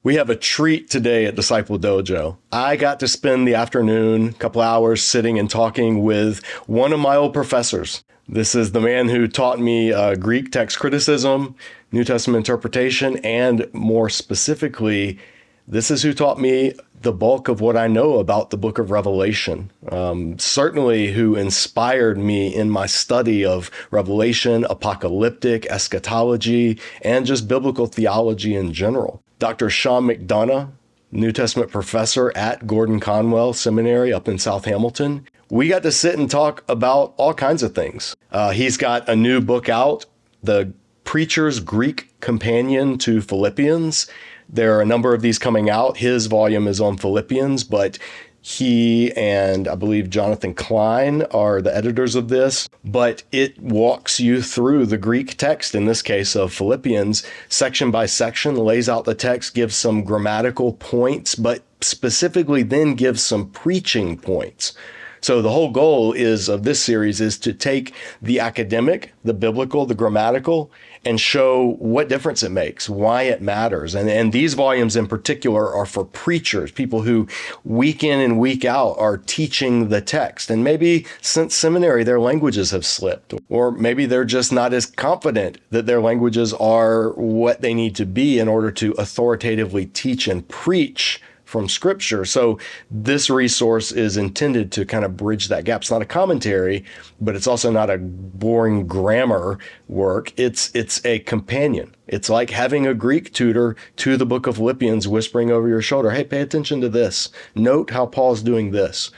We have a treat today at Disciple Dojo. I got to spend the afternoon, a couple hours sitting and talking with one of my old professors. This is the man who taught me Greek text criticism, New Testament interpretation, and more specifically, this is who taught me the bulk of what I know about the book of Revelation. Certainly who inspired me in my study of Revelation, apocalyptic, eschatology, and just biblical theology in general. Dr. Sean McDonough, New Testament professor at Gordon-Conwell Seminary up in South Hamilton. We got to sit and talk about all kinds of things. He's got a new book out, The Preacher's Greek Companion to Philippians. There are a number of these coming out. His volume is on Philippians, but he and I believe Jonathan Klein are the editors of this. But it walks you through the Greek text, in this case of Philippians, section by section, lays out the text, gives some grammatical points, but specifically then gives some preaching points. So the whole goal of this series is to take the academic, the biblical, the grammatical, and show what difference it makes, why it matters. And these volumes in particular are for preachers, people who week in and week out are teaching the text. And maybe since seminary, their languages have slipped, or maybe they're just not as confident that their languages are what they need to be in order to authoritatively teach and preach from Scripture. So this resource is intended to kind of bridge that gap. It's not a commentary, but it's also not a boring grammar work. It's a companion. It's like having a Greek tutor to the book of Philippians whispering over your shoulder, hey, pay attention to this. Note how Paul's doing this.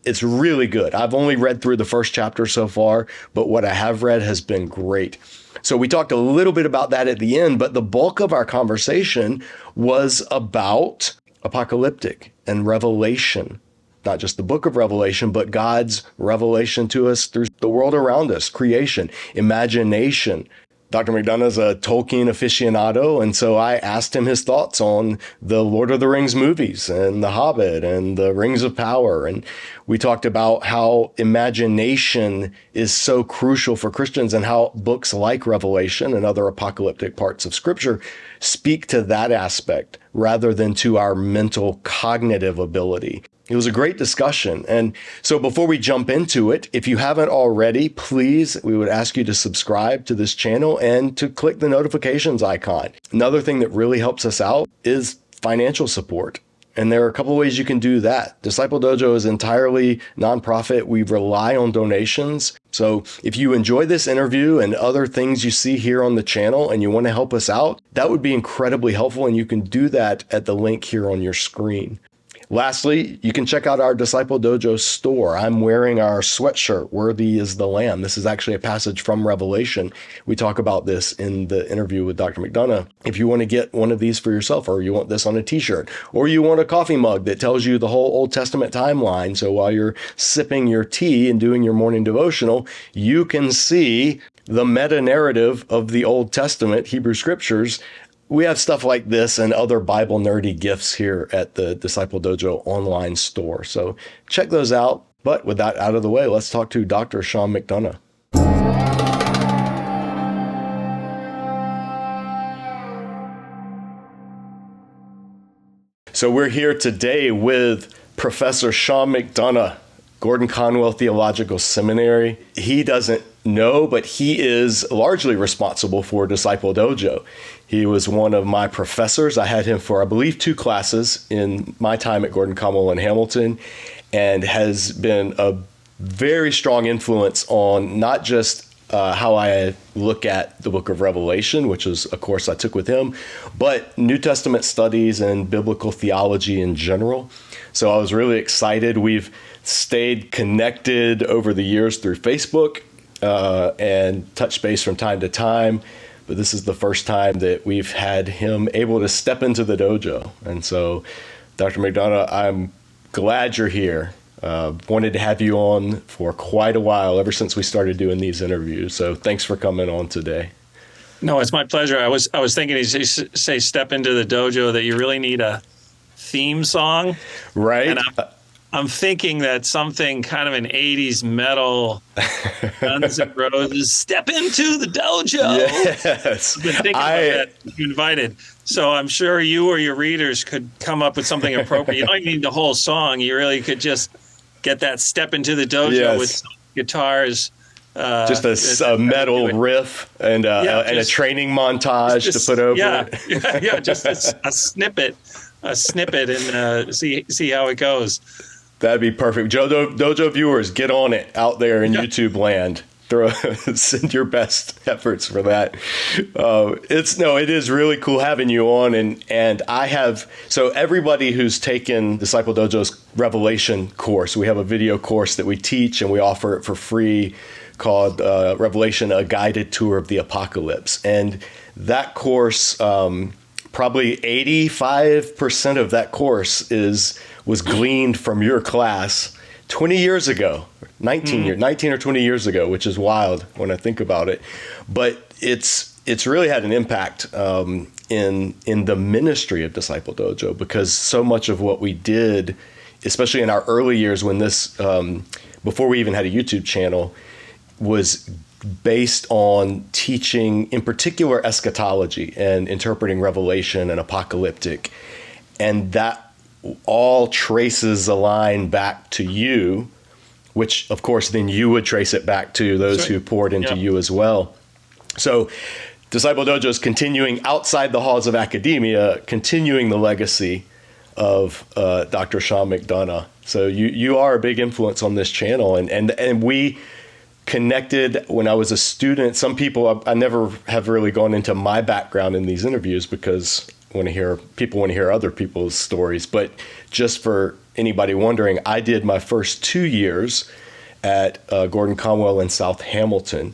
It's really good. I've only read through the first chapter so far, but what I have read has been great. So we talked a little bit about that at the end, but the bulk of our conversation was about Apocalyptic and Revelation, not just the book of Revelation, but God's revelation to us through the world around us, creation, imagination. Dr. McDonough is a Tolkien aficionado, and so I asked him his thoughts on the Lord of the Rings movies and the Hobbit and the Rings of Power. And we talked about how imagination is so crucial for Christians and how books like Revelation and other apocalyptic parts of Scripture speak to that aspect rather than to our mental cognitive ability. It was a great discussion. And so before we jump into it, if you haven't already, please, we would ask you to subscribe to this channel and to click the notifications icon. Another thing that really helps us out is financial support. And there are a couple of ways you can do that. Disciple Dojo is entirely nonprofit. We rely on donations. So if you enjoy this interview and other things you see here on the channel and you want to help us out, that would be incredibly helpful. And you can do that at the link here on your screen. Lastly, you can check out our Disciple Dojo store. I'm wearing our sweatshirt, Worthy is the Lamb. This is actually a passage from Revelation. We talk about this in the interview with Dr. McDonough. If you want to get one of these for yourself, or you want this on a t-shirt, or you want a coffee mug that tells you the whole Old Testament timeline, so while you're sipping your tea and doing your morning devotional, you can see the meta-narrative of the Old Testament, Hebrew Scriptures. We have stuff like this and other Bible nerdy gifts here at the Disciple Dojo online store. So check those out. But with that out of the way, let's talk to Dr. Sean McDonough. So we're here today with Professor Sean McDonough, Gordon-Conwell Theological Seminary. He doesn't know, but he is largely responsible for Disciple Dojo. He was one of my professors. I had him for, I believe, 2 classes in my time at Gordon-Conwell in Hamilton, and has been a very strong influence on not just how I look at the book of Revelation, which is a course I took with him, but New Testament studies and biblical theology in general. So I was really excited. We've stayed connected over the years through Facebook and touch base from time to time. But this is the first time that we've had him able to step into the dojo. And so, Dr. McDonough, I'm glad you're here. Wanted to have you on for quite a while, ever since we started doing these interviews. So thanks for coming on today. No, it's my pleasure. I was thinking, as you say, step into the dojo, that you really need a theme song. Right. And I'm thinking that something kind of an 80s metal, Guns N' Roses, step into the dojo. Yes. I've been thinking about that. You invited. So I'm sure you or your readers could come up with something appropriate. You don't even need the whole song. You really could just get that step into the dojo with some guitars. Just a metal riff and a training montage to put over it. Yeah, just a snippet, and see how it goes. That'd be perfect. Dojo viewers, get on it out there in YouTube land. Send your best efforts for that. It is really cool having you on, and I have, so everybody who's taken Disciple Dojo's Revelation course, we have a video course that we teach and we offer it for free called Revelation, a guided tour of the apocalypse. And that course, probably 85% of that course was gleaned from your class 20 years ago, 19 or 20 years ago, which is wild when I think about it. But it's really had an impact in the ministry of Disciple Dojo, because so much of what we did, especially in our early years when this, before we even had a YouTube channel, was based on teaching, in particular, eschatology and interpreting Revelation and Apocalyptic. And that all traces a line back to you, which, of course, then you would trace it back to those who poured into you as well. So Disciple Dojo is continuing outside the halls of academia, continuing the legacy of Dr. Sean McDonough. So you are a big influence on this channel. And we connected when I was a student. Some people, I never have really gone into my background in these interviews because people want to hear other people's stories. But just for anybody wondering, I did my first 2 years at Gordon-Conwell in South Hamilton.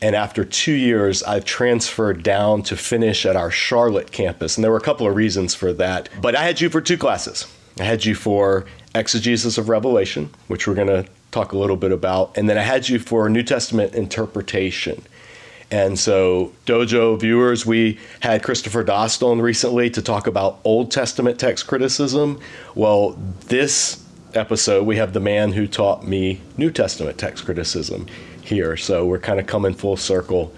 And after 2 years, I transferred down to finish at our Charlotte campus. And there were a couple of reasons for that. But I had you for 2 classes. I had you for exegesis of Revelation, which we're going to talk a little bit about. And then I had you for New Testament interpretation. And so, Dojo viewers, we had Christopher Dost on recently to talk about Old Testament text criticism. Well, this episode, we have the man who taught me New Testament text criticism here. So we're kind of coming full circle,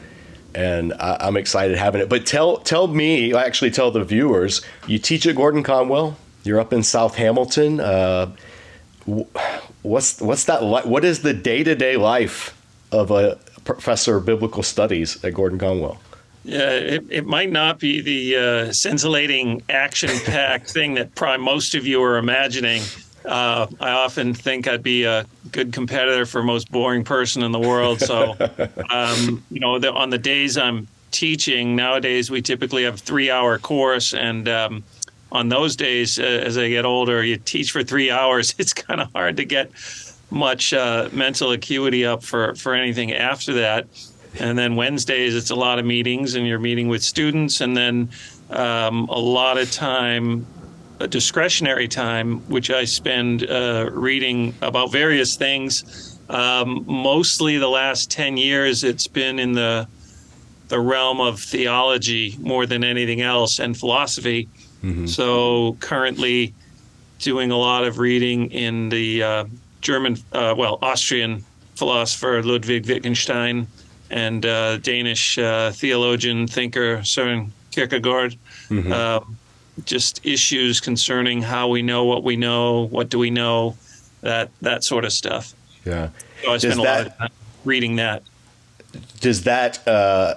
and I'm excited having it. But tell the viewers, you teach at Gordon-Conwell. You're up in South Hamilton. What's that like? What is the day-to-day life of a professor of biblical studies at Gordon-Conwell? Yeah, it might not be the scintillating, action-packed thing that probably most of you are imagining. I often think I'd be a good competitor for most boring person in the world. So, on the days I'm teaching, nowadays we typically have a 3-hour course. And on those days, as I get older, you teach for 3 hours. It's kind of hard to get much mental acuity up for anything after that. And then Wednesdays, it's a lot of meetings, and you're meeting with students, and then a lot of time, discretionary time, which I spend reading about various things. Mostly the last 10 years, it's been in the realm of theology more than anything else, and philosophy. Mm-hmm. So currently doing a lot of reading in the Austrian philosopher Ludwig Wittgenstein and Danish theologian, thinker Søren Kierkegaard. Mm-hmm. Just issues concerning how we know, what do we know, that sort of stuff. Yeah. So I spend a lot of time reading that. Does that,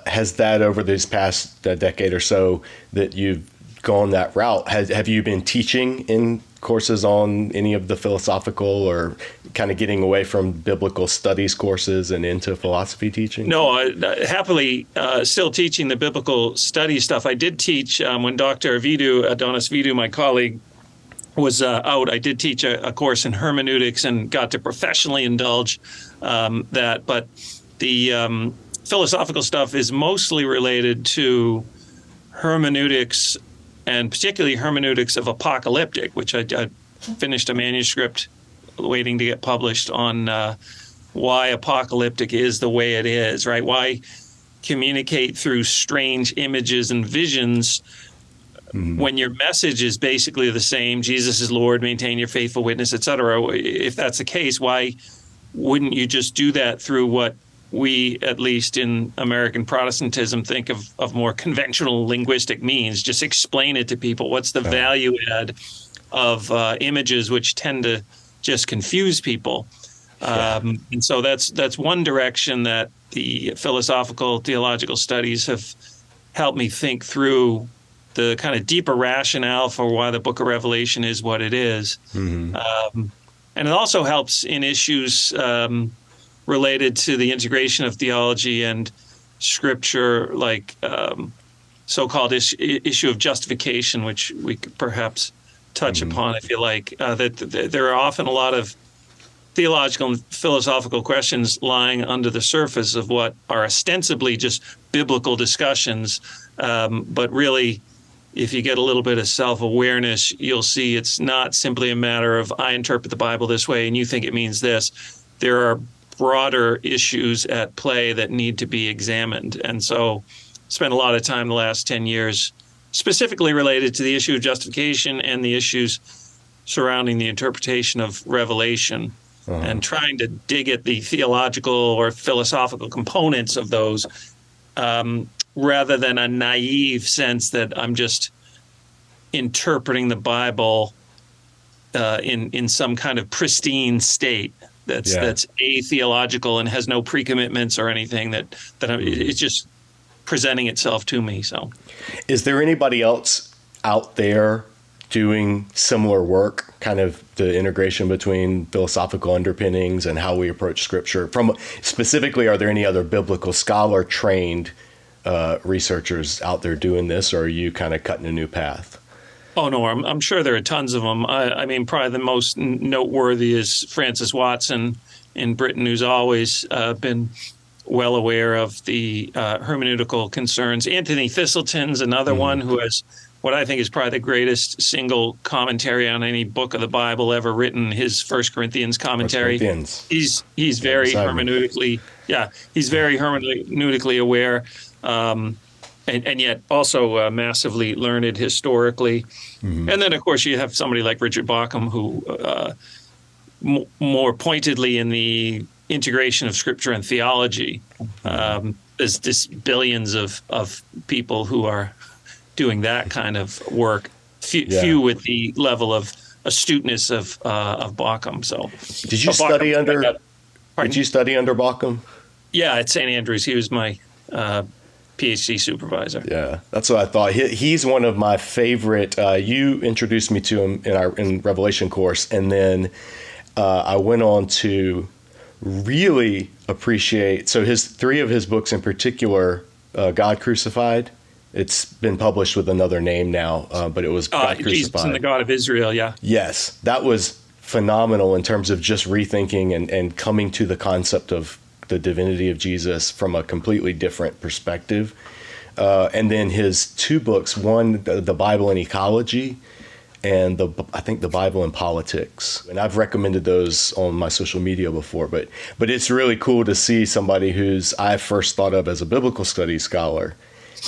has that over this past decade or so that you've gone that route, have you been teaching in courses on any of the philosophical, or kind of getting away from biblical studies courses and into philosophy teaching? No, happily still teaching the biblical study stuff. I did teach when Dr. Adonis Vidu, my colleague, was out. I did teach a course in hermeneutics and got to professionally indulge that. But the philosophical stuff is mostly related to hermeneutics, and particularly hermeneutics of apocalyptic, which I finished a manuscript waiting to get published on why apocalyptic is the way it is, right? Why communicate through strange images and visions when your message is basically the same, Jesus is Lord, maintain your faithful witness, etc. If that's the case, why wouldn't you just do that through what we, at least in American Protestantism, think of more conventional linguistic means? Just explain it to people. What's the value add of images, which tend to just confuse people? And so that's one direction that the philosophical, theological studies have helped me think through the kind of deeper rationale for why the Book of Revelation is what it is. And it also helps in issues related to the integration of theology and scripture, like so-called issue of justification, which we could perhaps touch upon, if you like. That there are often a lot of theological and philosophical questions lying under the surface of what are ostensibly just biblical discussions, but really, if you get a little bit of self-awareness, you'll see it's not simply a matter of I interpret the Bible this way and you think it means this. There are broader issues at play that need to be examined. And so spent a lot of time the last 10 years specifically related to the issue of justification and the issues surrounding the interpretation of Revelation, and trying to dig at the theological or philosophical components of those, rather than a naive sense that I'm just interpreting the Bible in some kind of pristine state that's atheological and has no pre-commitments or anything, it's just presenting itself to me. So, is there anybody else out there doing similar work, kind of the integration between philosophical underpinnings and how we approach scripture? Specifically, are there any other biblical scholar trained researchers out there doing this, or are you kind of cutting a new path? Oh, no, I'm sure there are tons of them. I mean, probably the most noteworthy is Francis Watson in Britain, who's always been well aware of the hermeneutical concerns. Anthony Thistleton's another one who has what I think is probably the greatest single commentary on any book of the Bible ever written, his 1 Corinthians commentary. He's very hermeneutically, he's very hermeneutically aware, and yet also massively learned historically. And then, of course, you have somebody like Richard Bauckham, who more pointedly in the integration of scripture and theology. There's just billions of people who are doing that kind of work. Few with the level of astuteness of Bauckham. So, did you study under Bauckham? Yeah, at St. Andrews. He was my Ph.D. supervisor. Yeah, that's what I thought. He's one of my favorite. You introduced me to him in Revelation course, and then I went on to really appreciate. So three of his books in particular, God Crucified. It's been published with another name now, but it was God Crucified. Jesus and the God of Israel, yeah. Yes, that was phenomenal in terms of just rethinking and coming to the concept of the divinity of Jesus from a completely different perspective. And then his two books, one, the Bible and Ecology, and I think the Bible and Politics. And I've recommended those on my social media before, but it's really cool to see somebody who's I first thought of as a biblical studies scholar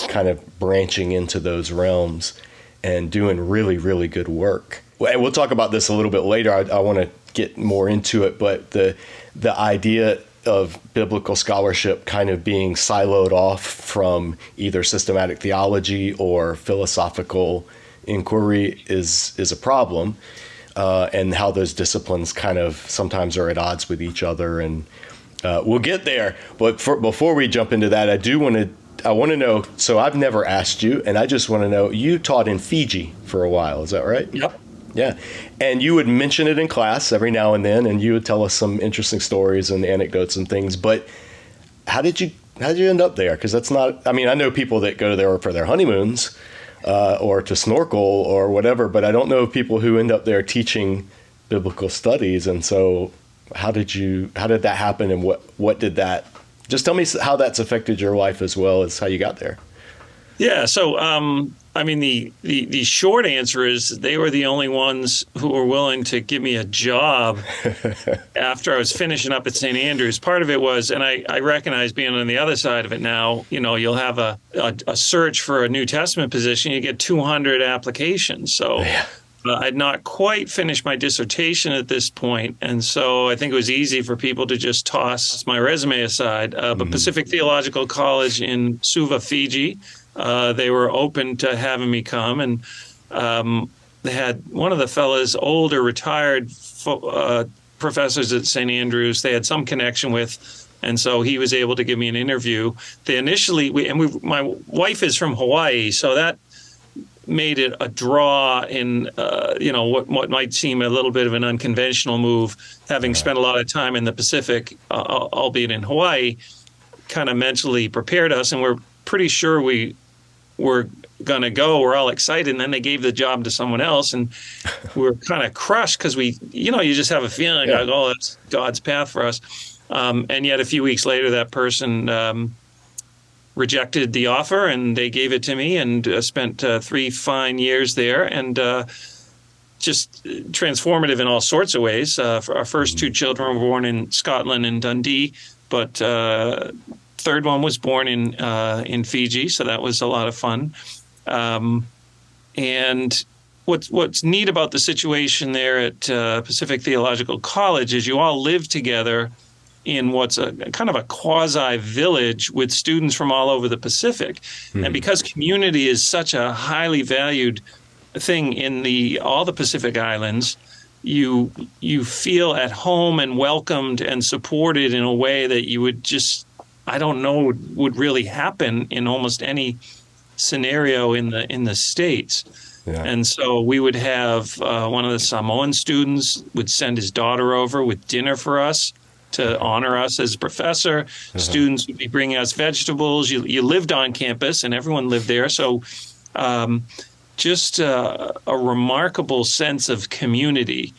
kind of branching into those realms and doing really, really good work. And we'll talk about this a little bit later. I want to get more into it, but the idea of biblical scholarship kind of being siloed off from either systematic theology or philosophical inquiry is a problem, and how those disciplines kind of sometimes are at odds with each other. And we'll get there. But before we jump into that, I want to know, so I've never asked you, and I just want to know, you taught in Fiji for a while, is that right? Yep. Yeah. And you would mention it in class every now and then, and you would tell us some interesting stories and anecdotes and things, but how did you end up there? Because that's not, I mean, I know people that go there for their honeymoons, or to snorkel or whatever, but I don't know people who end up there teaching biblical studies. And so how did that happen, and what did that, just tell me how that's affected your life as well as how you got there. Yeah, so I mean, the short answer is they were the only ones who were willing to give me a job after I was finishing up at St. Andrews. Part of it was, and I recognize being on the other side of it now, you'll have a search for a New Testament position, you get 200 applications. So I'd not quite finished my dissertation at this point, and so I think it was easy for people to just toss my resume aside. But Pacific Theological College in Suva, Fiji, they were open to having me come, and they had one of the fellas, older, retired professors at St. Andrews, they had some connection with, and so he was able to give me an interview. They initially, my wife is from Hawaii, so that made it a draw in, what might seem a little bit of an unconventional move, having spent a lot of time in the Pacific, albeit in Hawaii, kind of mentally prepared us, and we're pretty sure we were going to go. We're all excited, and then they gave the job to someone else, and we were kind of crushed because you just have a feeling like, oh, that's God's path for us. And yet a few weeks later, that person rejected the offer, and they gave it to me, and spent 3 fine years there, and just transformative in all sorts of ways. Our first 2 children were born in Scotland in Dundee, but third one was born in Fiji, so that was a lot of fun. And what's neat about the situation there at Pacific Theological College is you all live together in what's a kind of a quasi-village with students from all over the Pacific. And because community is such a highly valued thing in all the Pacific Islands, you feel at home and welcomed and supported in a way that you would just, I don't know, would really happen in almost any scenario in the States. Yeah. And so we would have one of the Samoan students would send his daughter over with dinner for us to honor us as a professor. Students would be bringing us vegetables. You lived on campus, and everyone lived there. So just a remarkable sense of community.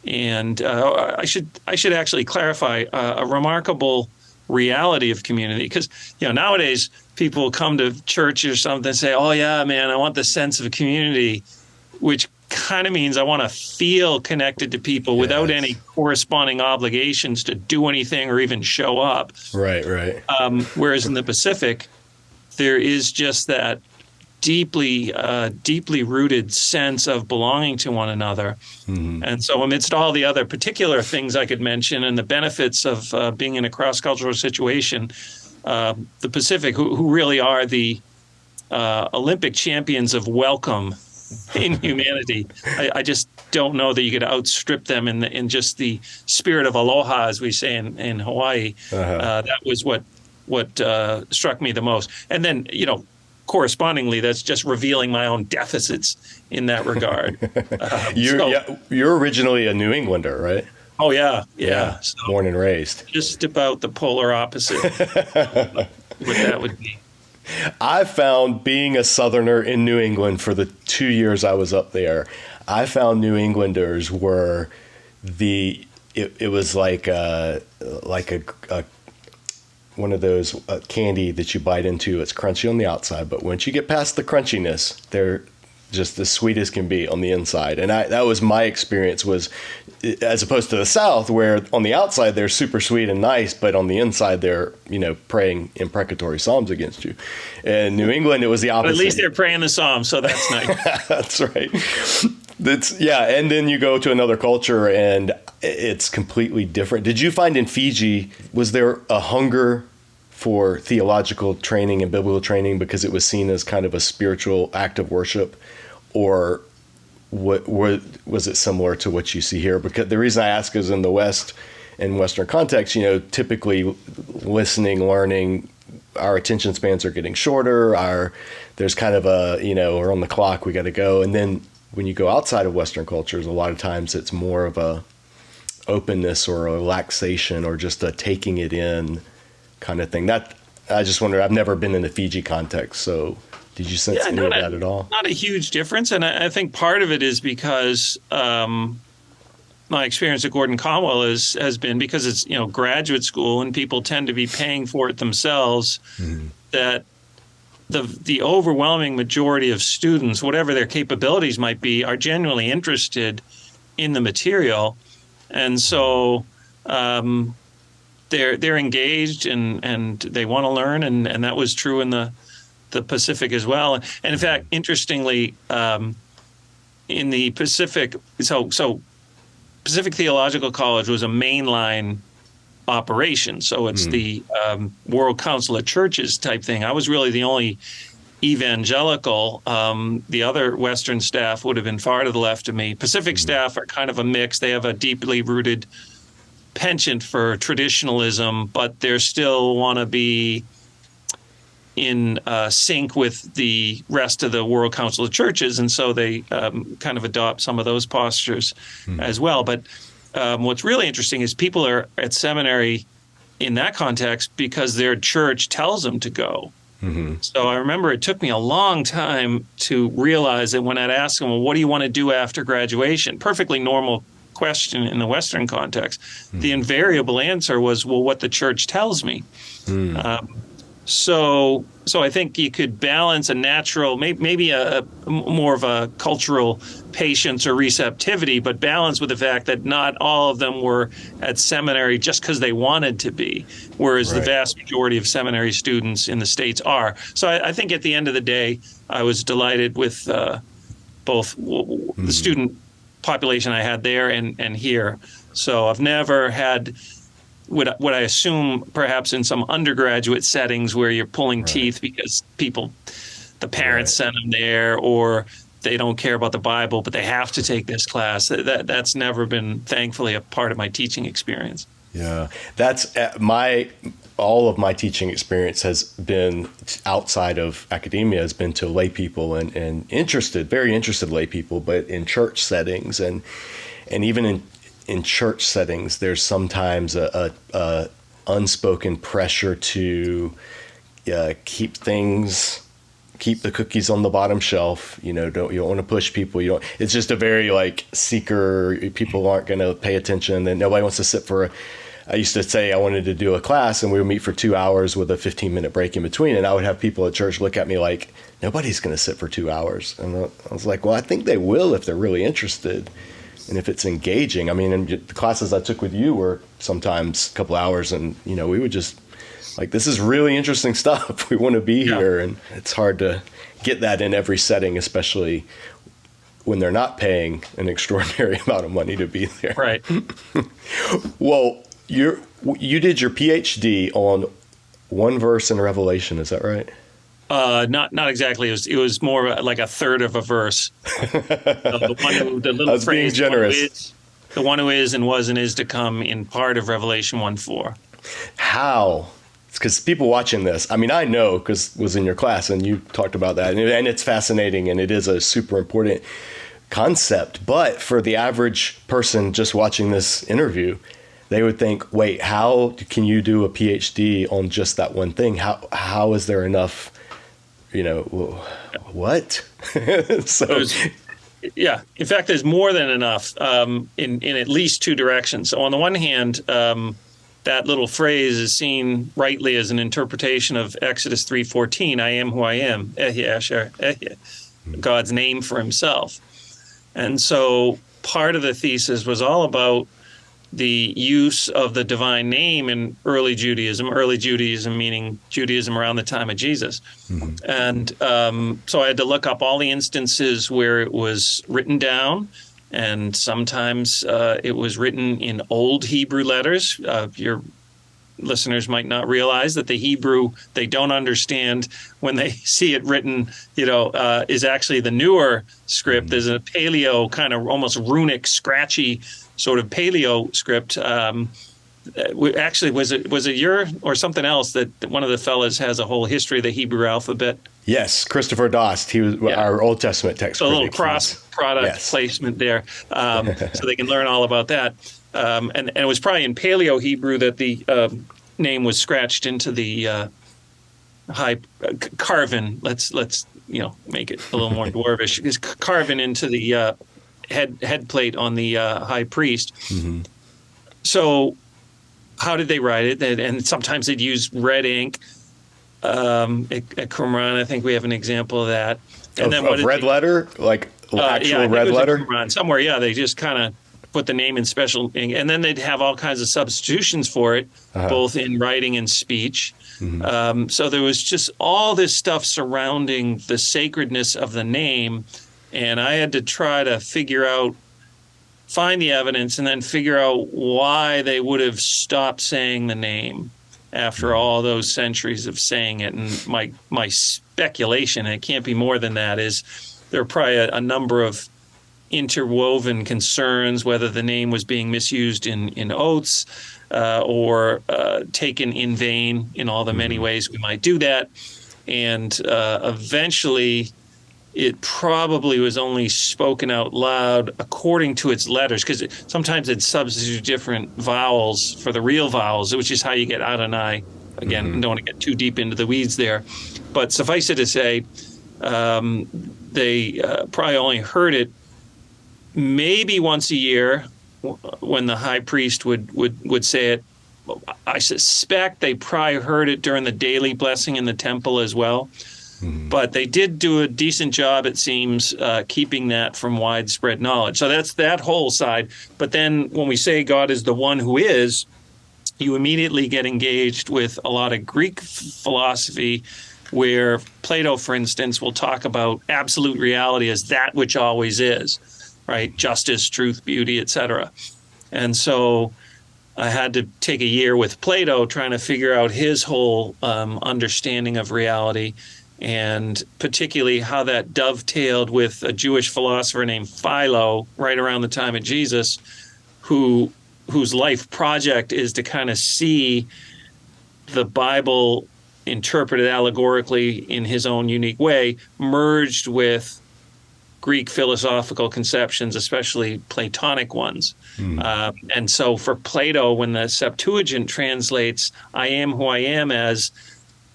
And I should actually clarify a remarkable reality of community, because nowadays people come to church or something and say, oh yeah, man, I want the sense of community, which kind of means I want to feel connected to people without any corresponding obligations to do anything or even show up. Right. Whereas in the Pacific, there is just that deeply rooted sense of belonging to one another. And so amidst all the other particular things I could mention and the benefits of being in a cross-cultural situation, the Pacific, who really are the Olympic champions of welcome in humanity, I just don't know that you could outstrip them in just the spirit of aloha, as we say in Hawaii. That was what struck me the most. And then, correspondingly, that's just revealing my own deficits in that regard. You're originally a New Englander, right? Oh, yeah. So, born and raised. Just about the polar opposite what that would be. I found being a Southerner in New England for the 2 years I was up there, I found New Englanders were it was like a one of those candy that you bite into. It's crunchy on the outside, but once you get past the crunchiness, they're just as sweet as can be on the inside. And that was my experience, was as opposed to the South, where on the outside they're super sweet and nice, but on the inside they're, praying imprecatory psalms against you. In New England, it was the opposite. But at least they're praying the psalms, so that's nice. That's right. And then you go to another culture and it's completely different. Did you find in Fiji, was there a hunger for theological training and biblical training because it was seen as kind of a spiritual act of worship? Or what was it similar to what you see here? Because the reason I ask is in the West, in Western context, typically listening, learning, our attention spans are getting shorter. There's kind of we're on the clock, we got to go. And then when you go outside of Western cultures, a lot of times it's more of a openness or a relaxation or just a taking it in kind of thing. That I just wonder, I've never been in the Fiji context, so did you sense any of that at all? Not a huge difference, and I think part of it is because my experience at Gordon-Conwell has been because it's graduate school and people tend to be paying for it themselves. That the overwhelming majority of students, whatever their capabilities might be, are genuinely interested in the material, and so they're engaged and they want to learn, and that was true in the Pacific as well. And in fact, interestingly, in the Pacific, so Pacific Theological College was a mainline operation, so it's the World Council of Churches type thing. I was really the only evangelical. The other Western staff would have been far to the left of me. Pacific staff are kind of a mix. They have a deeply rooted penchant for traditionalism, but they still want to be in sync with the rest of the World Council of Churches, and so they kind of adopt some of those postures as well. But what's really interesting is people are at seminary in that context because their church tells them to go. So I remember it took me a long time to realize that when I'd ask them, well, what do you want to do after graduation? Perfectly normal question in the Western context. The invariable answer was, well, what the church tells me. So I think you could balance a natural, maybe a more of a cultural patience or receptivity, but balance with the fact that not all of them were at seminary just because they wanted to be, whereas the vast majority of seminary students in the States are. So I think at the end of the day, I was delighted with both the student population I had there and here. So I've never had what I assume perhaps in some undergraduate settings where you're pulling teeth because the parents sent them there, or they don't care about the Bible, but they have to take this class. That's never been, thankfully, a part of my teaching experience. Yeah, that's all of my teaching experience has been outside of academia, has been to lay people and very interested lay people, but in church settings and even in church settings, there's sometimes a unspoken pressure to keep the cookies on the bottom shelf. You don't want to push people. It's just a very seeker. People aren't going to pay attention. And nobody wants to sit I used to say I wanted to do a class and we would meet for 2 hours with a 15-minute break in between. And I would have people at church look at me like, nobody's going to sit for 2 hours. And I was like, well, I think they will if they're really interested. And if it's engaging. I mean, and the classes I took with you were sometimes a couple hours, and we would just this is really interesting stuff. We want to be here, and it's hard to get that in every setting, especially when they're not paying an extraordinary amount of money to be there. Right. Well, you did your Ph.D. on one verse in Revelation, is that right? Not exactly. It was more like a third of a verse. The little phrase, being generous. The one who is and was and is to come in part of Revelation 1:4. How? It's because people watching this, I mean, I know because was in your class and you talked about that, and it's fascinating and it is a super important concept. But for the average person just watching this interview, they would think, wait, how can you do a PhD on just that one thing? How is there enough? What? In fact, there's more than enough in at least two directions. So on the one hand, that little phrase is seen rightly as an interpretation of Exodus 3:14, I am who I am, Ehyeh Asher Ehyeh, God's name for himself. And so part of the thesis was all about the use of the divine name in early Judaism meaning Judaism around the time of Jesus. And so I had to look up all the instances where it was written down, and sometimes it was written in old Hebrew letters. Your listeners might not realize that the Hebrew they don't understand when they see it written, is actually the newer script. There's a paleo kind of almost runic, scratchy sort of paleo script. Actually, was it your or something else that one of the fellas has a whole history of the Hebrew alphabet? Yes, Christopher Dost. He was our Old Testament text. So a little cross-product placement there, so they can learn all about that. And it was probably in Paleo Hebrew that the name was scratched into the high carven. Let's make it a little more dwarvish. Is carven into the head plate on the high priest. So how did they write it? And sometimes they'd use red ink. At Qumran, I think we have an example of that. And then of red letter, like actual red letter? Qumran, somewhere, yeah, they just kind of put the name in special ink. And then they'd have all kinds of substitutions for it, both in writing and speech. So there was just all this stuff surrounding the sacredness of the name. And I had to try to find the evidence and then figure out why they would have stopped saying the name after all those centuries of saying it. And my speculation, and it can't be more than that, is there are probably a number of interwoven concerns, whether the name was being misused in oaths or taken in vain in all the many ways we might do that. And eventually it probably was only spoken out loud according to its letters, because sometimes it substitutes different vowels for the real vowels, which is how you get Adonai. Again, don't want to get too deep into the weeds there. But suffice it to say, they probably only heard it maybe once a year when the high priest would say it. I suspect they probably heard it during the daily blessing in the temple as well. But they did do a decent job, it seems, keeping that from widespread knowledge. So that's that whole side. But then when we say God is the one who is, you immediately get engaged with a lot of Greek philosophy, where Plato, for instance, will talk about absolute reality as that which always is, right? Justice, truth, beauty, etc. And so I had to take a year with Plato trying to figure out his whole understanding of reality, and particularly how that dovetailed with a Jewish philosopher named Philo right around the time of Jesus, whose life project is to kind of see the Bible interpreted allegorically in his own unique way, merged with Greek philosophical conceptions, especially Platonic ones. And so for Plato, when the Septuagint translates "I am who I am" as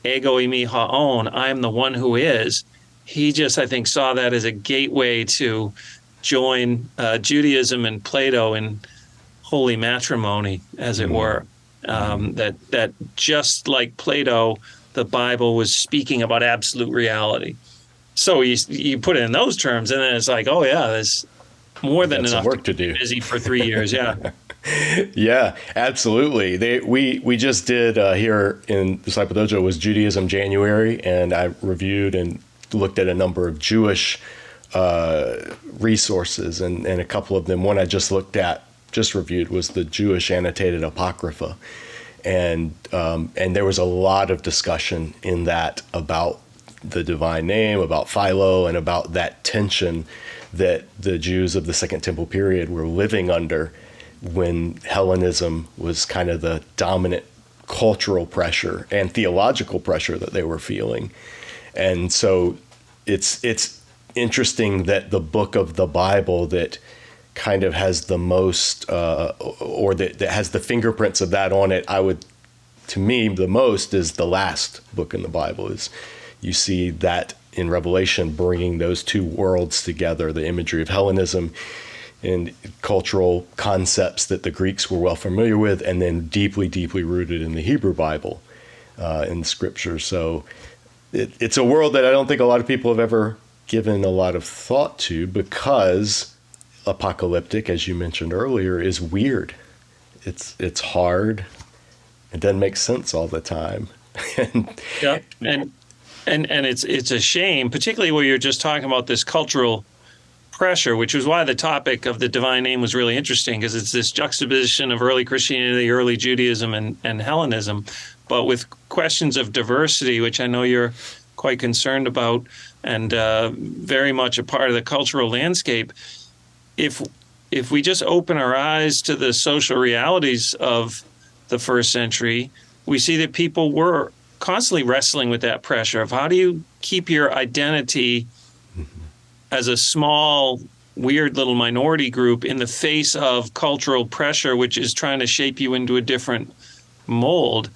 ego eimi haon, I am the one who is, he just, I think, saw that as a gateway to join Judaism and Plato in holy matrimony, as it were. That just like Plato, the Bible was speaking about absolute reality. So you put it in those terms, and then it's like, oh yeah, there's more than enough work to do. Busy for 3 years, yeah. Yeah, absolutely. We just did here in Disciple Dojo was Judaism January, and I reviewed and looked at a number of Jewish resources, and a couple of them. One I just reviewed was the Jewish annotated Apocrypha, and there was a lot of discussion in that about the divine name, about Philo, and about that tension that the Jews of the Second Temple period were living under when Hellenism was kind of the dominant cultural pressure and theological pressure that they were feeling. And so it's interesting that the book of the Bible that kind of has the most, or that has the fingerprints of that on it, to me, the most is the last book in the Bible. Is you see that in Revelation bringing those two worlds together, the imagery of Hellenism and cultural concepts that the Greeks were well familiar with, and then deeply, deeply rooted in the Hebrew Bible, in the scripture. So it's a world that I don't think a lot of people have ever given a lot of thought to, because apocalyptic, as you mentioned earlier, is weird. It's hard. It doesn't make sense all the time. Yeah, and it's a shame, particularly where you're just talking about this cultural pressure, which was why the topic of the divine name was really interesting, because it's this juxtaposition of early Christianity, early Judaism, and Hellenism, but with questions of diversity, which I know you're quite concerned about, and very much a part of the cultural landscape. If we just open our eyes to the social realities of the first century, we see that people were constantly wrestling with that pressure of how do you keep your identity as a small, weird little minority group in the face of cultural pressure, which is trying to shape you into a different mold.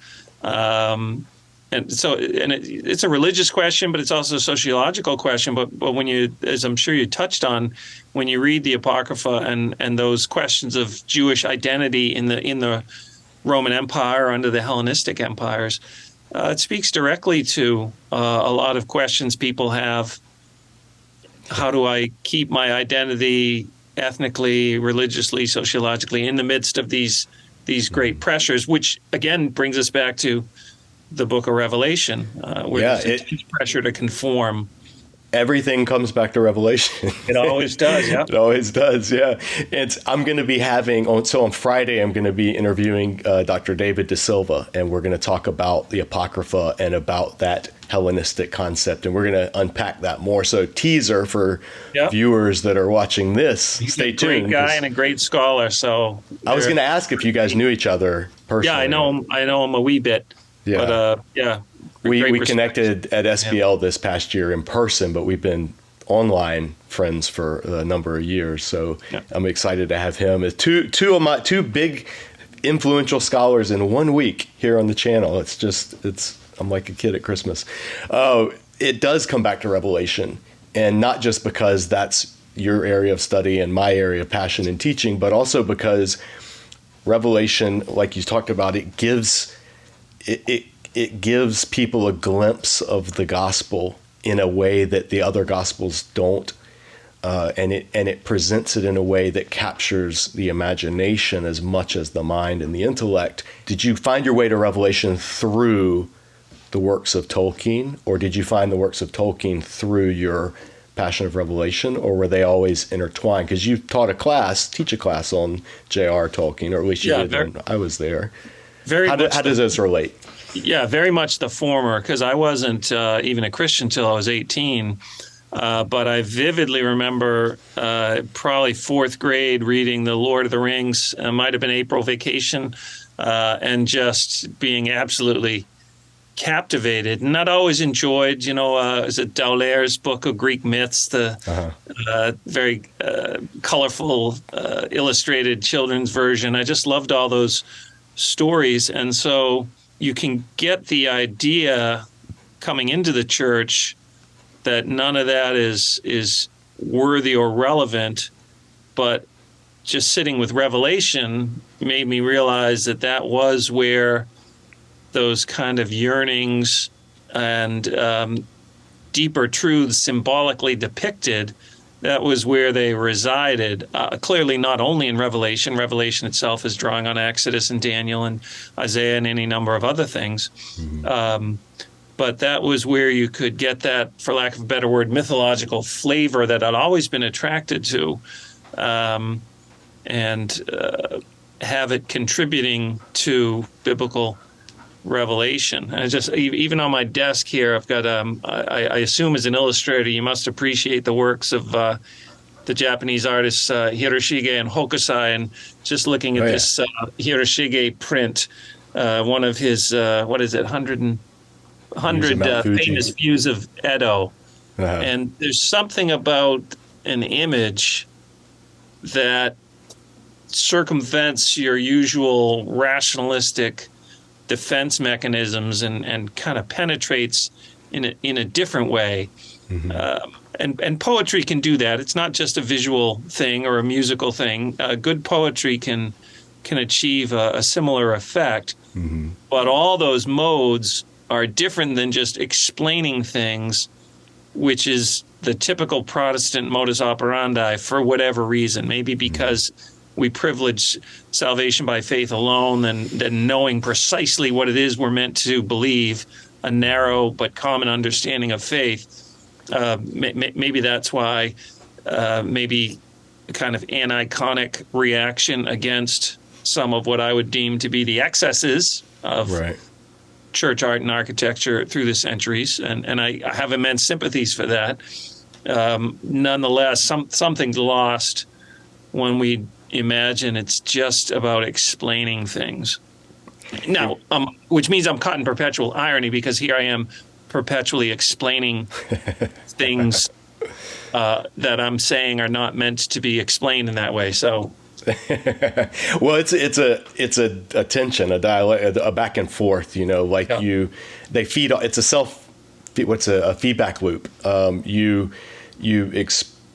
It's a religious question, but it's also a sociological question. But when you, as I'm sure you touched on, when you read the Apocrypha and those questions of Jewish identity in the Roman Empire or under the Hellenistic empires, It speaks directly to a lot of questions people have. How do I keep my identity ethnically, religiously, sociologically in the midst of these great pressures, which again brings us back to the book of Revelation, where there's intense pressure to conform. Everything comes back to Revelation. It always does, yeah. It always does, yeah. I'm going to be on Friday, I'm going to be interviewing Dr. David De Silva, and we're going to talk about the Apocrypha and about that Hellenistic concept, and we're going to unpack that more. So teaser for viewers that are watching this. He's stay tuned. He's a great guy and a great scholar. So I was going to ask if you guys knew each other personally. Yeah, I know him a wee bit. Yeah. But yeah. We connected at SBL this past year in person, but we've been online friends for a number of years. So I'm excited to have him as two big influential scholars in 1 week here on the channel. I'm like a kid at Christmas. It does come back to Revelation, and not just because that's your area of study and my area of passion and teaching, but also because Revelation, like you talked about, it gives people a glimpse of the gospel in a way that the other gospels don't, and it presents it in a way that captures the imagination as much as the mind and the intellect. Did you find your way to Revelation through the works of Tolkien, or did you find the works of Tolkien through your passion of Revelation, or were they always intertwined? Because you teach a class on J.R. Tolkien, or at least you did when I was there. How does this relate? Yeah, very much the former, because I wasn't even a Christian till I was 18. But I vividly remember probably fourth grade reading The Lord of the Rings. It might have been April vacation, and just being absolutely captivated. Not always enjoyed, is it Dauler's book of Greek myths, the very colorful illustrated children's version. I just loved all those stories. And so you can get the idea coming into the church that none of that is worthy or relevant, but just sitting with Revelation made me realize that was where those kind of yearnings and deeper truths symbolically depicted, that was where they resided. Clearly not only in Revelation. Revelation itself is drawing on Exodus and Daniel and Isaiah and any number of other things. Mm-hmm. But that was where you could get that, for lack of a better word, mythological flavor that I'd always been attracted to, and have it contributing to biblical revelation. And just even on my desk here, I've got I assume as an illustrator you must appreciate the works of the Japanese artists Hiroshige and Hokusai, and just looking at this Hiroshige print, one of his 100 famous views of Edo. And there's something about an image that circumvents your usual rationalistic defense mechanisms and kind of penetrates in a different way. Mm-hmm. And poetry can do that. It's not just a visual thing or a musical thing. Good poetry can achieve a similar effect. Mm-hmm. But all those modes are different than just explaining things, which is the typical Protestant modus operandi for whatever reason. Maybe because we privilege salvation by faith alone, than knowing precisely what it is we're meant to believe, a narrow but common understanding of faith. Maybe that's why maybe a kind of aniconic reaction against some of what I would deem to be the excesses of church art and architecture through the centuries. And I have immense sympathies for that. Nonetheless, something's lost when we imagine it's just about explaining things. Now, which means I'm caught in perpetual irony, because here I am perpetually explaining things that I'm saying are not meant to be explained in that way. So, well, it's a tension, a dialogue, a back and forth. They feed. It's a feedback loop.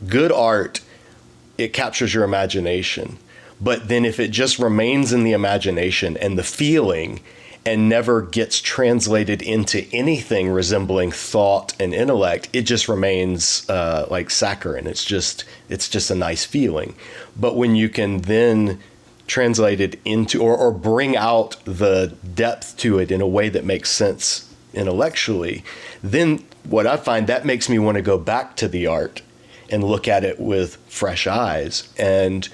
Good art, it captures your imagination. But then if it just remains in the imagination and the feeling, and never gets translated into anything resembling thought and intellect. It just remains like saccharine. It's just a nice feeling. But when you can then translate it into or bring out the depth to it in a way that makes sense intellectually, then what I find that makes me want to go back to the art and look at it with fresh eyes, and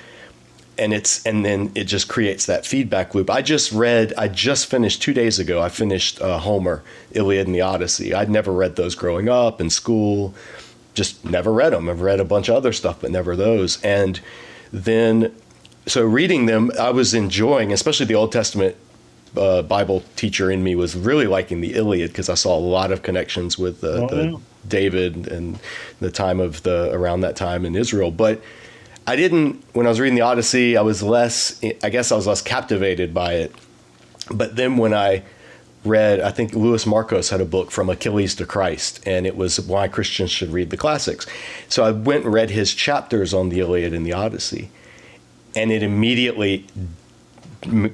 then it just creates that feedback loop. I just finished 2 days ago. I finished Homer, Iliad, and the Odyssey. I'd never read those growing up in school, just never read them. I've read a bunch of other stuff, but never those. And then, so reading them, I was enjoying, especially the Old Testament Bible teacher in me was really liking the Iliad because I saw a lot of connections with the David and the time of around that time in Israel. But I didn't, when I was reading the Odyssey, I was less captivated by it. But then when I read, I think Louis Marcos had a book, From Achilles to Christ, and it was why Christians should read the classics. So I went and read his chapters on the Iliad and the Odyssey, and it immediately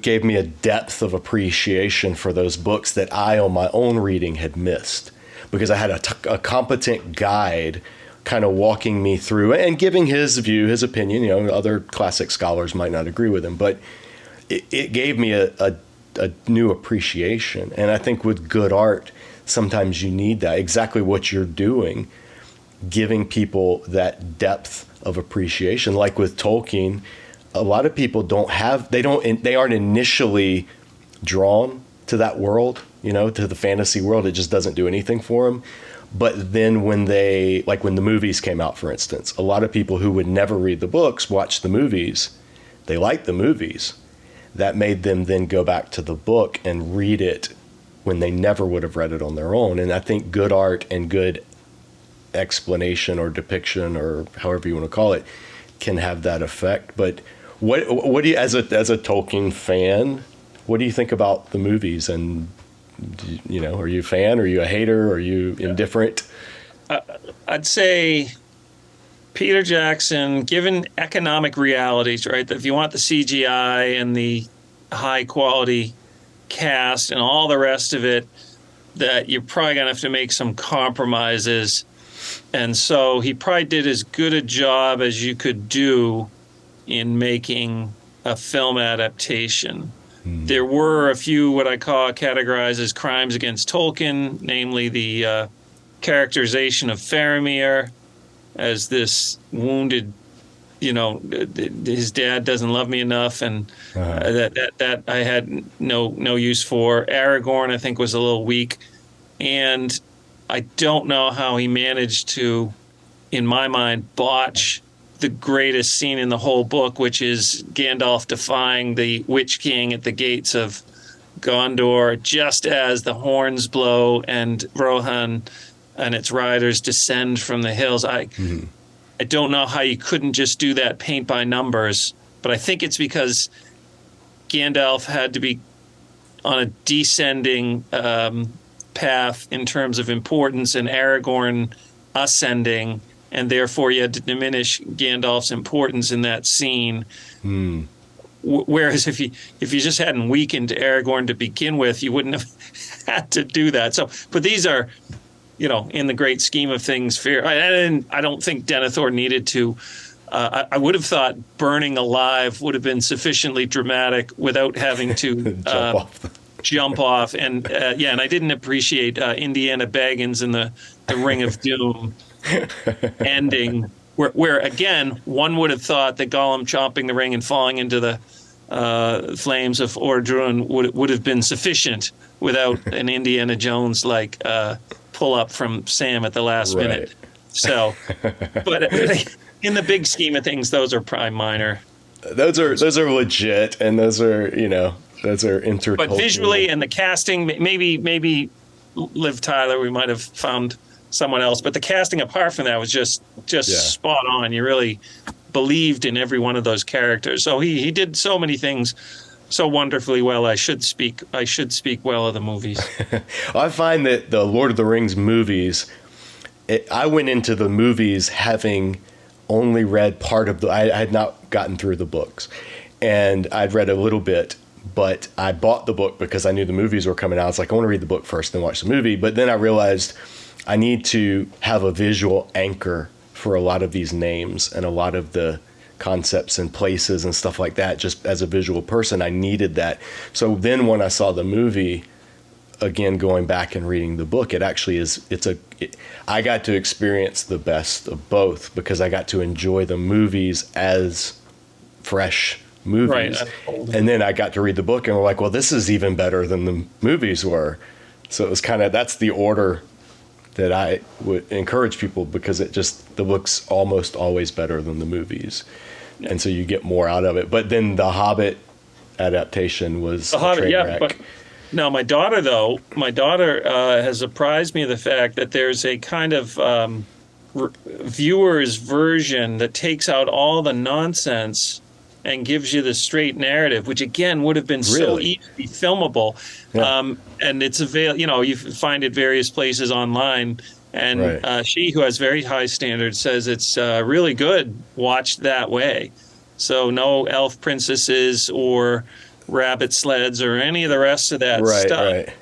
gave me a depth of appreciation for those books that I, on my own reading, had missed, because I had a competent guide kind of walking me through and giving his view, his opinion. You know, other classic scholars might not agree with him, but it gave me a new appreciation. And I think with good art, sometimes you need that, exactly what you're doing, giving people that depth of appreciation. Like with Tolkien, a lot of people they aren't initially drawn to that world, you know, to the fantasy world. It just doesn't do anything for them. But then when the movies came out, for instance, a lot of people who would never read the books watched the movies. They liked the movies. That made them then go back to the book and read it when they never would have read it on their own. And I think good art and good explanation or depiction, or however you want to call it, can have that effect. But what do you, as a Tolkien fan, what do you think about the movies? And, you know, are you a fan? Are you a hater? Are you indifferent? I'd say Peter Jackson, given economic realities, right? If you want the CGI and the high quality cast and all the rest of it, that you're probably going to have to make some compromises. And so he probably did as good a job as you could do in making a film adaptation. There were a few what I categorize as crimes against Tolkien, namely the characterization of Faramir as this wounded, you know, his dad doesn't love me enough, and that I had no use for. Aragorn, I think, was a little weak, and I don't know how he managed to, in my mind, botch the greatest scene in the whole book, which is Gandalf defying the Witch King at the gates of Gondor, just as the horns blow and Rohan and its riders descend from the hills. I don't know how you couldn't just do that paint by numbers, but I think it's because Gandalf had to be on a descending path in terms of importance, and Aragorn ascending, and therefore you had to diminish Gandalf's importance in that scene. Whereas if you just hadn't weakened Aragorn to begin with, you wouldn't have had to do that. So, but these are, you know, in the great scheme of things, fair. I don't think Denethor needed to. I would have thought burning alive would have been sufficiently dramatic without having to jump off. And and I didn't appreciate Indiana Baggins and the Ring of Doom ending, where again, one would have thought that Gollum chomping the ring and falling into the flames of Ordrun would have been sufficient without an Indiana Jones like pull up from Sam at the last minute. So, but in the big scheme of things, those are probably minor. Those are legit, and those are intercultural. But visually and the casting, maybe Liv Tyler, we might have found someone else, but the casting apart from that was just spot on. You really believed in every one of those characters. So he did so many things so wonderfully well. I should speak well of the movies. I find that the Lord of the Rings movies, I went into the movies having only read part of I had not gotten through the books, and I'd read a little bit, but I bought the book because I knew the movies were coming out. I was like, I want to read the book first, then watch the movie. But then I realized I need to have a visual anchor for a lot of these names and a lot of the concepts and places and stuff like that. Just as a visual person, I needed that. So then when I saw the movie, again, going back and reading the book, it actually is, I got to experience the best of both because I got to enjoy the movies as fresh movies. Right. And then I got to read the book and we're like, well, this is even better than the movies were. So it was kind of, that's the order that I would encourage people, because the book's almost always better than the movies. And so you get more out of it. But then the Hobbit adaptation was the Hobbit, yeah. But now my daughter has apprised me of the fact that there's a kind of viewer's version that takes out all the nonsense and gives you the straight narrative, which again would have been so easily filmable. Yeah. And it's available. You find it various places online. And she, who has very high standards, says it's really good watched that way. So no elf princesses or rabbit sleds or any of the rest of that stuff. Right.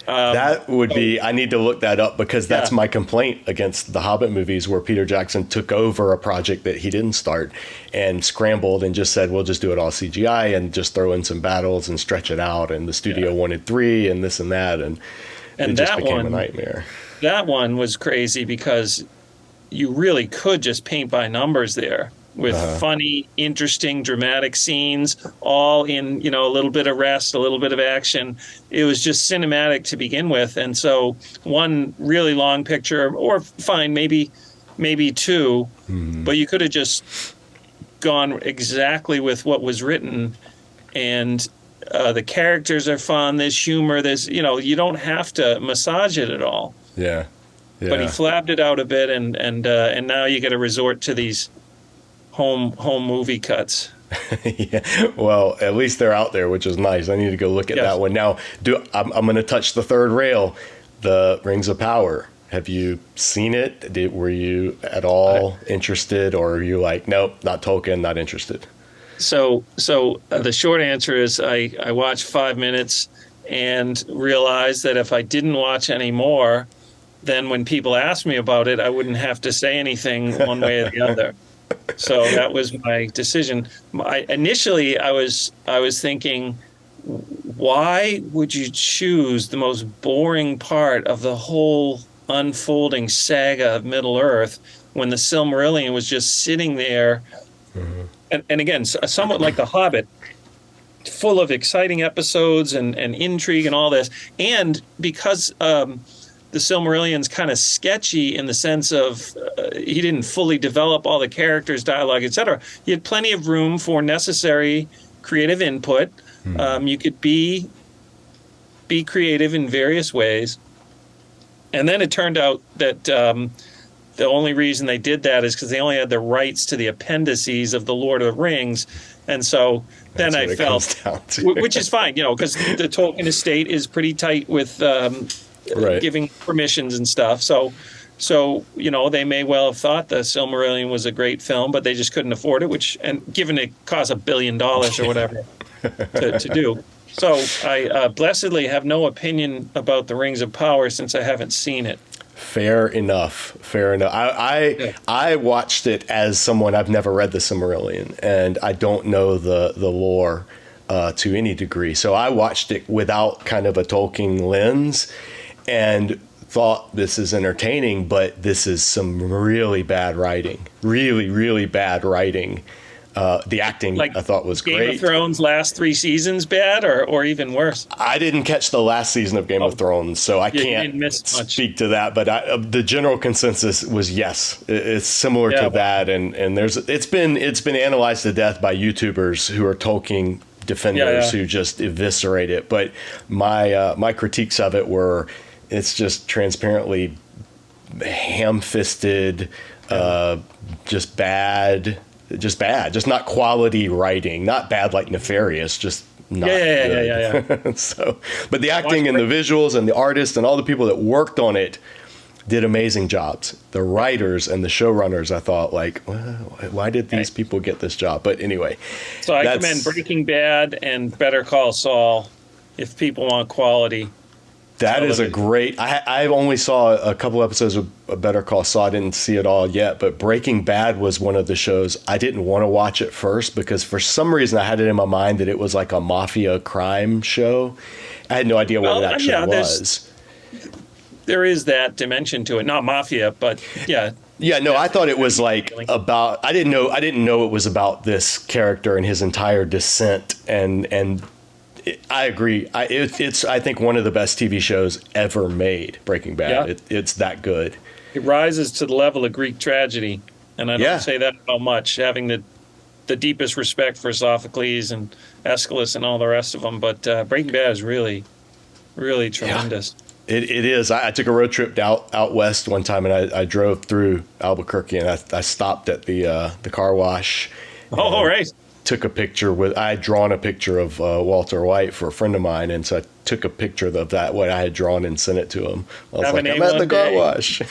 That would be, I need to look that up, because that's my complaint against the Hobbit movies, where Peter Jackson took over a project that he didn't start and scrambled and just said, we'll just do it all CGI and just throw in some battles and stretch it out. And the studio wanted 3 and this and that. And it just became a nightmare. That one was crazy because you really could just paint by numbers there with funny, interesting, dramatic scenes, all in, a little bit of rest, a little bit of action. It was just cinematic to begin with. And so one really long picture, or fine, maybe 2, but you could have just gone exactly with what was written. And the characters are fun, there's humor, you don't have to massage it at all. Yeah. But he flabbed it out a bit, and now you got to resort to these home movie cuts. Well, at least they're out there, which is nice. I need to go look at that one now. I'm going to touch the third rail, the Rings of Power. Have you seen it? Were you at all interested, or are you like, nope, not Tolkien, not interested? So the short answer is I watched 5 minutes and realized that if I didn't watch any more, then when people asked me about it, I wouldn't have to say anything one way or the other. So that was my decision. Initially, I was thinking, why would you choose the most boring part of the whole unfolding saga of Middle-earth when the Silmarillion was just sitting there? Mm-hmm. And again, somewhat like The Hobbit, full of exciting episodes and intrigue and all this. And because the Silmarillion's kind of sketchy in the sense of he didn't fully develop all the characters, dialogue, etc. You had plenty of room for necessary creative input. You could be creative in various ways. And then it turned out that the only reason they did that is because they only had the rights to the appendices of The Lord of the Rings. And so then I felt, which is fine, because the Tolkien estate is pretty tight with giving permissions and stuff. So they may well have thought the Silmarillion was a great film, but they just couldn't afford it, and given it cost $1 billion or whatever to do. So I blessedly have no opinion about the Rings of Power since I haven't seen it. Fair enough. I watched it as someone, I've never read the Silmarillion, and I don't know the lore to any degree. So I watched it without kind of a Tolkien lens and thought, this is entertaining, but this is some really bad writing. Really, really bad writing. The acting, I thought, was great. Game of Thrones last 3 seasons bad, or even worse? I didn't catch the last season of Game of Thrones, so I can't speak to that. But the general consensus was yes, it's similar to that, and it's been analyzed to death by YouTubers who are Tolkien defenders who just eviscerate it. But my critiques of it were, it's just transparently ham-fisted, just bad. Just not quality writing, not bad like nefarious, just not good. So, but the acting and the visuals and the artists and all the people that worked on it did amazing jobs. The writers and the showrunners, I thought, like, well, why did these people get this job? But anyway. So I commend Breaking Bad and Better Call Saul if people want quality. That is a great. I only saw a couple episodes of Better Call Saul. I didn't see it all yet, but Breaking Bad was one of the shows I didn't want to watch at first because for some reason I had it in my mind that it was like a mafia crime show. I had no idea what it actually was. There is that dimension to it, not mafia, but yeah. Yeah, no, I thought it was like about. I didn't know it was about this character and his entire descent and. I agree. It's I think one of the best TV shows ever made. Breaking Bad. Yeah. It's that good. It rises to the level of Greek tragedy, and I don't say that about much. Having the deepest respect for Sophocles and Aeschylus and all the rest of them, but Breaking Bad is really, really tremendous. Yeah. It is. I took a road trip out west one time, and I drove through Albuquerque, and I stopped at the car wash. Oh, right. Took a picture I had drawn a picture of Walter White for a friend of mine, and so I took a picture of that, what I had drawn, and sent it to him. I was like, I'm at the car wash.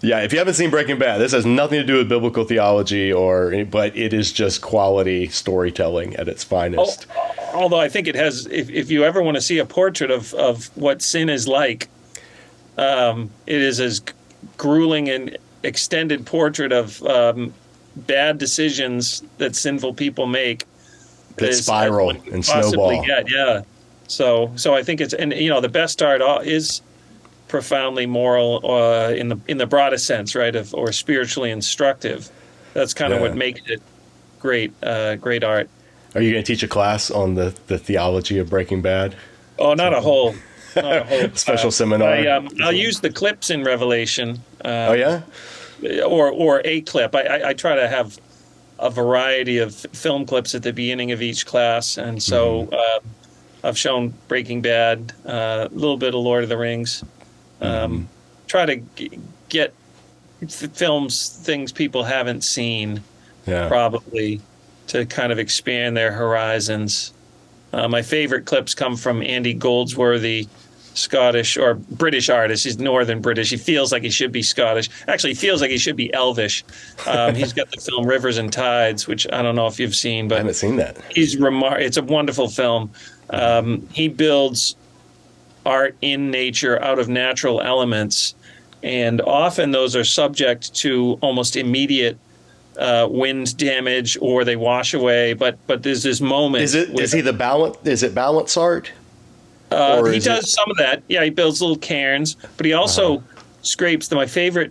Yeah, if you haven't seen Breaking Bad, this has nothing to do with biblical theology, but it is just quality storytelling at its finest. Although I think it has, if you ever want to see a portrait of what sin is like, it is as grueling and extended portrait of bad decisions that sinful people make that spiral and snowball. Yeah. So I think it's, and the best art is profoundly moral in the broadest sense, right? Or spiritually instructive. That's kind of what makes it great art. Are you going to teach a class on the theology of Breaking Bad? Oh, not a whole special seminar. I'll use the clips in Revelation. Oh yeah. Or a clip. I try to have a variety of film clips at the beginning of each class, and so I've shown Breaking Bad, a little bit of Lord of the Rings. Try to get things people haven't seen, probably, to kind of expand their horizons. My favorite clips come from Andy Goldsworthy, Scottish or British artist. He's Northern British. He feels like he should be Scottish. Actually, he feels like he should be Elvish. He's got the film Rivers and Tides, which I don't know if you've seen, but I haven't seen that. It's a wonderful film. He builds art in nature out of natural elements, and often those are subject to almost immediate wind damage, or they wash away. But there's this moment. Is it balance art? He does some of that. Yeah, he builds little cairns, but he also scrapes my favorite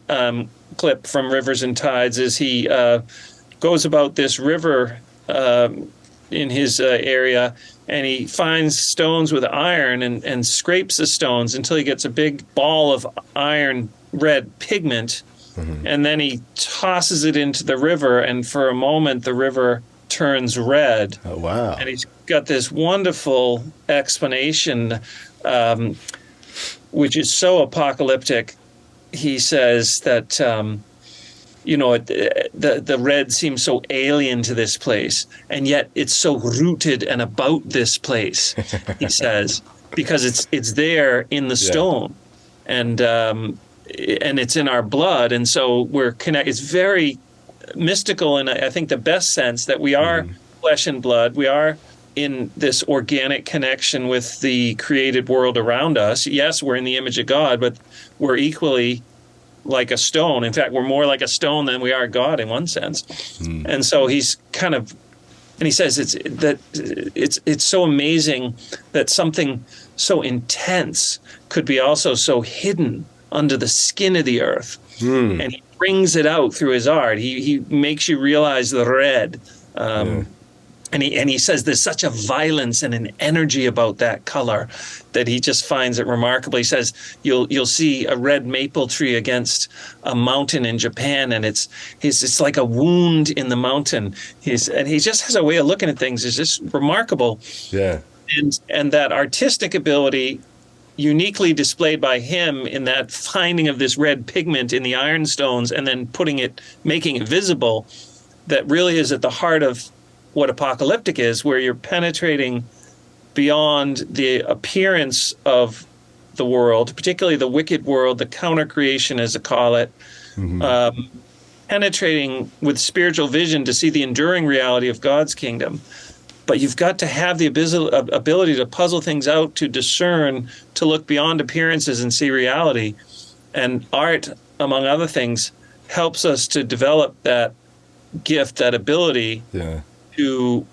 clip from Rivers and Tides is he goes about this river in his area, and he finds stones with iron and scrapes the stones until he gets a big ball of iron red pigment, and then he tosses it into the river, and for a moment the river turns red. Oh, wow. And he's got this wonderful explanation, which is so apocalyptic. He says that, the red seems so alien to this place, and yet it's so rooted and about this place, he says, because it's there in the stone, and it's in our blood, and so we're connected. It's very mystical, and I think the best sense that we are flesh and blood. We are in this organic connection with the created world around us. Yes, we're in the image of God, but we're equally like a stone. In fact, we're more like a stone than we are God in one sense. And so he's kind of, and he says it's so amazing that something so intense could be also so hidden under the skin of the earth. And he brings it out through his art. He makes you realize the red. And he says there's such a violence and an energy about that color that he just finds it remarkable. He says you'll see a red maple tree against a mountain in Japan, and it's like a wound in the mountain. He just has a way of looking at things. It's just remarkable. Yeah. And that artistic ability, uniquely displayed by him in that finding of this red pigment in the ironstones and then making it visible, that really is at the heart of what Apocalyptic is, where you're penetrating beyond the appearance of the world, particularly the wicked world, the counter-creation, as they call it, penetrating with spiritual vision to see the enduring reality of God's kingdom. But you've got to have the ability to puzzle things out, to discern, to look beyond appearances and see reality. And art, among other things, helps us to develop that gift, that ability to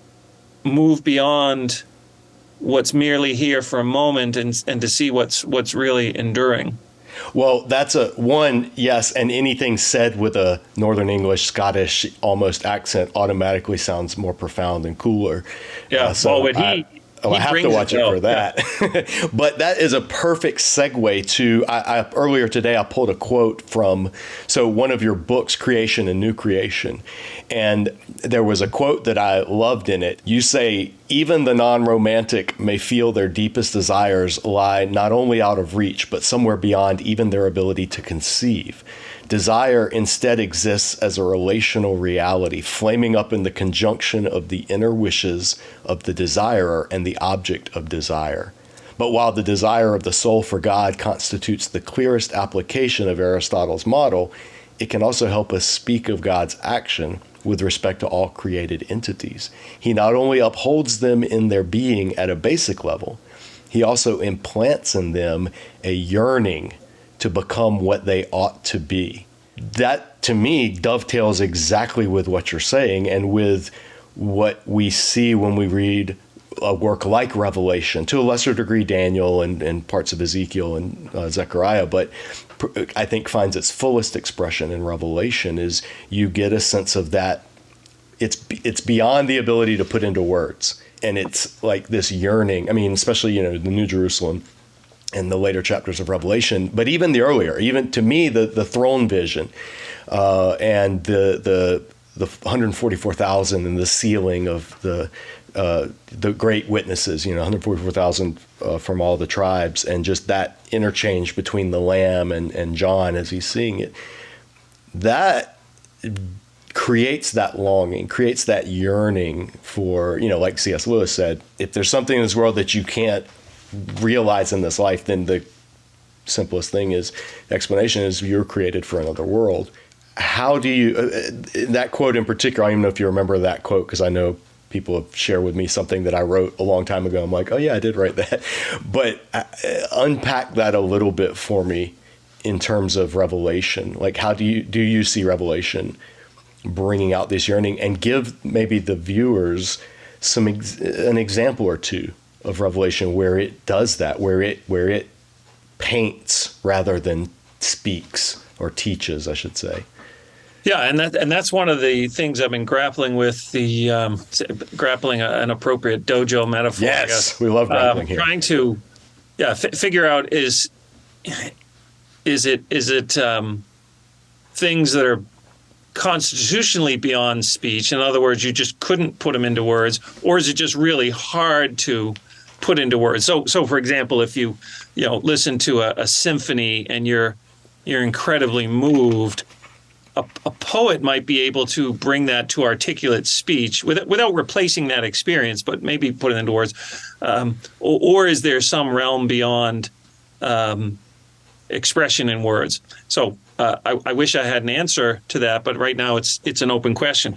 move beyond what's merely here for a moment and to see what's really enduring. Well, that's yes, and anything said with a Northern English, Scottish almost accent automatically sounds more profound and cooler. Yeah, I have to watch it for that. Yeah. But that is a perfect segue to, earlier today I pulled a quote from, one of your books, Creation and New Creation. And there was a quote that I loved in it. You say, even the non-romantic may feel their deepest desires lie not only out of reach, but somewhere beyond even their ability to conceive. Desire instead exists as a relational reality, flaming up in the conjunction of the inner wishes of the desirer and the object of desire. But while the desire of the soul for God constitutes the clearest application of Aristotle's model, it can also help us speak of God's action with respect to all created entities. He not only upholds them in their being at a basic level, he also implants in them a yearning to become what they ought to be. That, to me, dovetails exactly with what you're saying and with what we see when we read a work like Revelation, to a lesser degree Daniel and parts of Ezekiel and Zechariah, but I think finds its fullest expression in Revelation is you get a sense of that. It's beyond the ability to put into words. And it's like this yearning. I mean, especially, the New Jerusalem and the later chapters of Revelation, but even the earlier, even to me, the throne vision and the 144,000 and the sealing of the great witnesses, 144,000 from all the tribes, and just that interchange between the Lamb and John as he's seeing it, that creates that longing, creates that yearning for, like C.S. Lewis said, if there's something in this world that you can't realize in this life, then the simplest explanation is you're created for another world. How do you, that quote in particular, I don't even know if you remember that quote, because I know people have shared with me something that I wrote a long time ago. I'm like, oh yeah, I did write that. But unpack that a little bit for me in terms of Revelation. Like, how do you see Revelation bringing out this yearning, and give maybe the viewers an example or two of Revelation where it does that, where it paints rather than speaks, or teaches, I should say. Yeah, and that's one of the things I've been grappling with, grappling an appropriate dojo metaphor. Yes, I guess. We love grappling here. Trying to, figure out is it things that are constitutionally beyond speech? In other words, you just couldn't put them into words, or is it just really hard to put into words? So for example, if you listen to a symphony and you're incredibly moved, a poet might be able to bring that to articulate speech without replacing that experience, but maybe put it into words. Or is there some realm beyond expression in words? So I wish I had an answer to that, but right now it's an open question.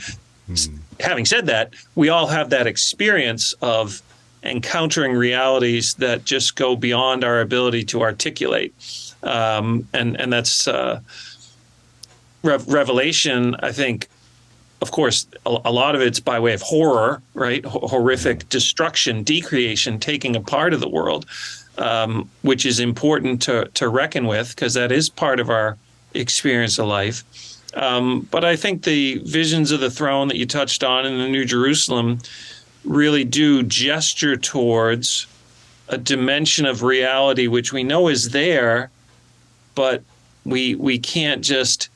Mm-hmm. Having said that, we all have that experience of encountering realities that just go beyond our ability to articulate, and that's Revelation. I think, of course, a lot of it's by way of horror, right? Horrific destruction, decreation, taking apart of the world, which is important to reckon with, because that is part of our experience of life. But I think the visions of the throne that you touched on in the New Jerusalem really do gesture towards a dimension of reality which we know is there, but we can't just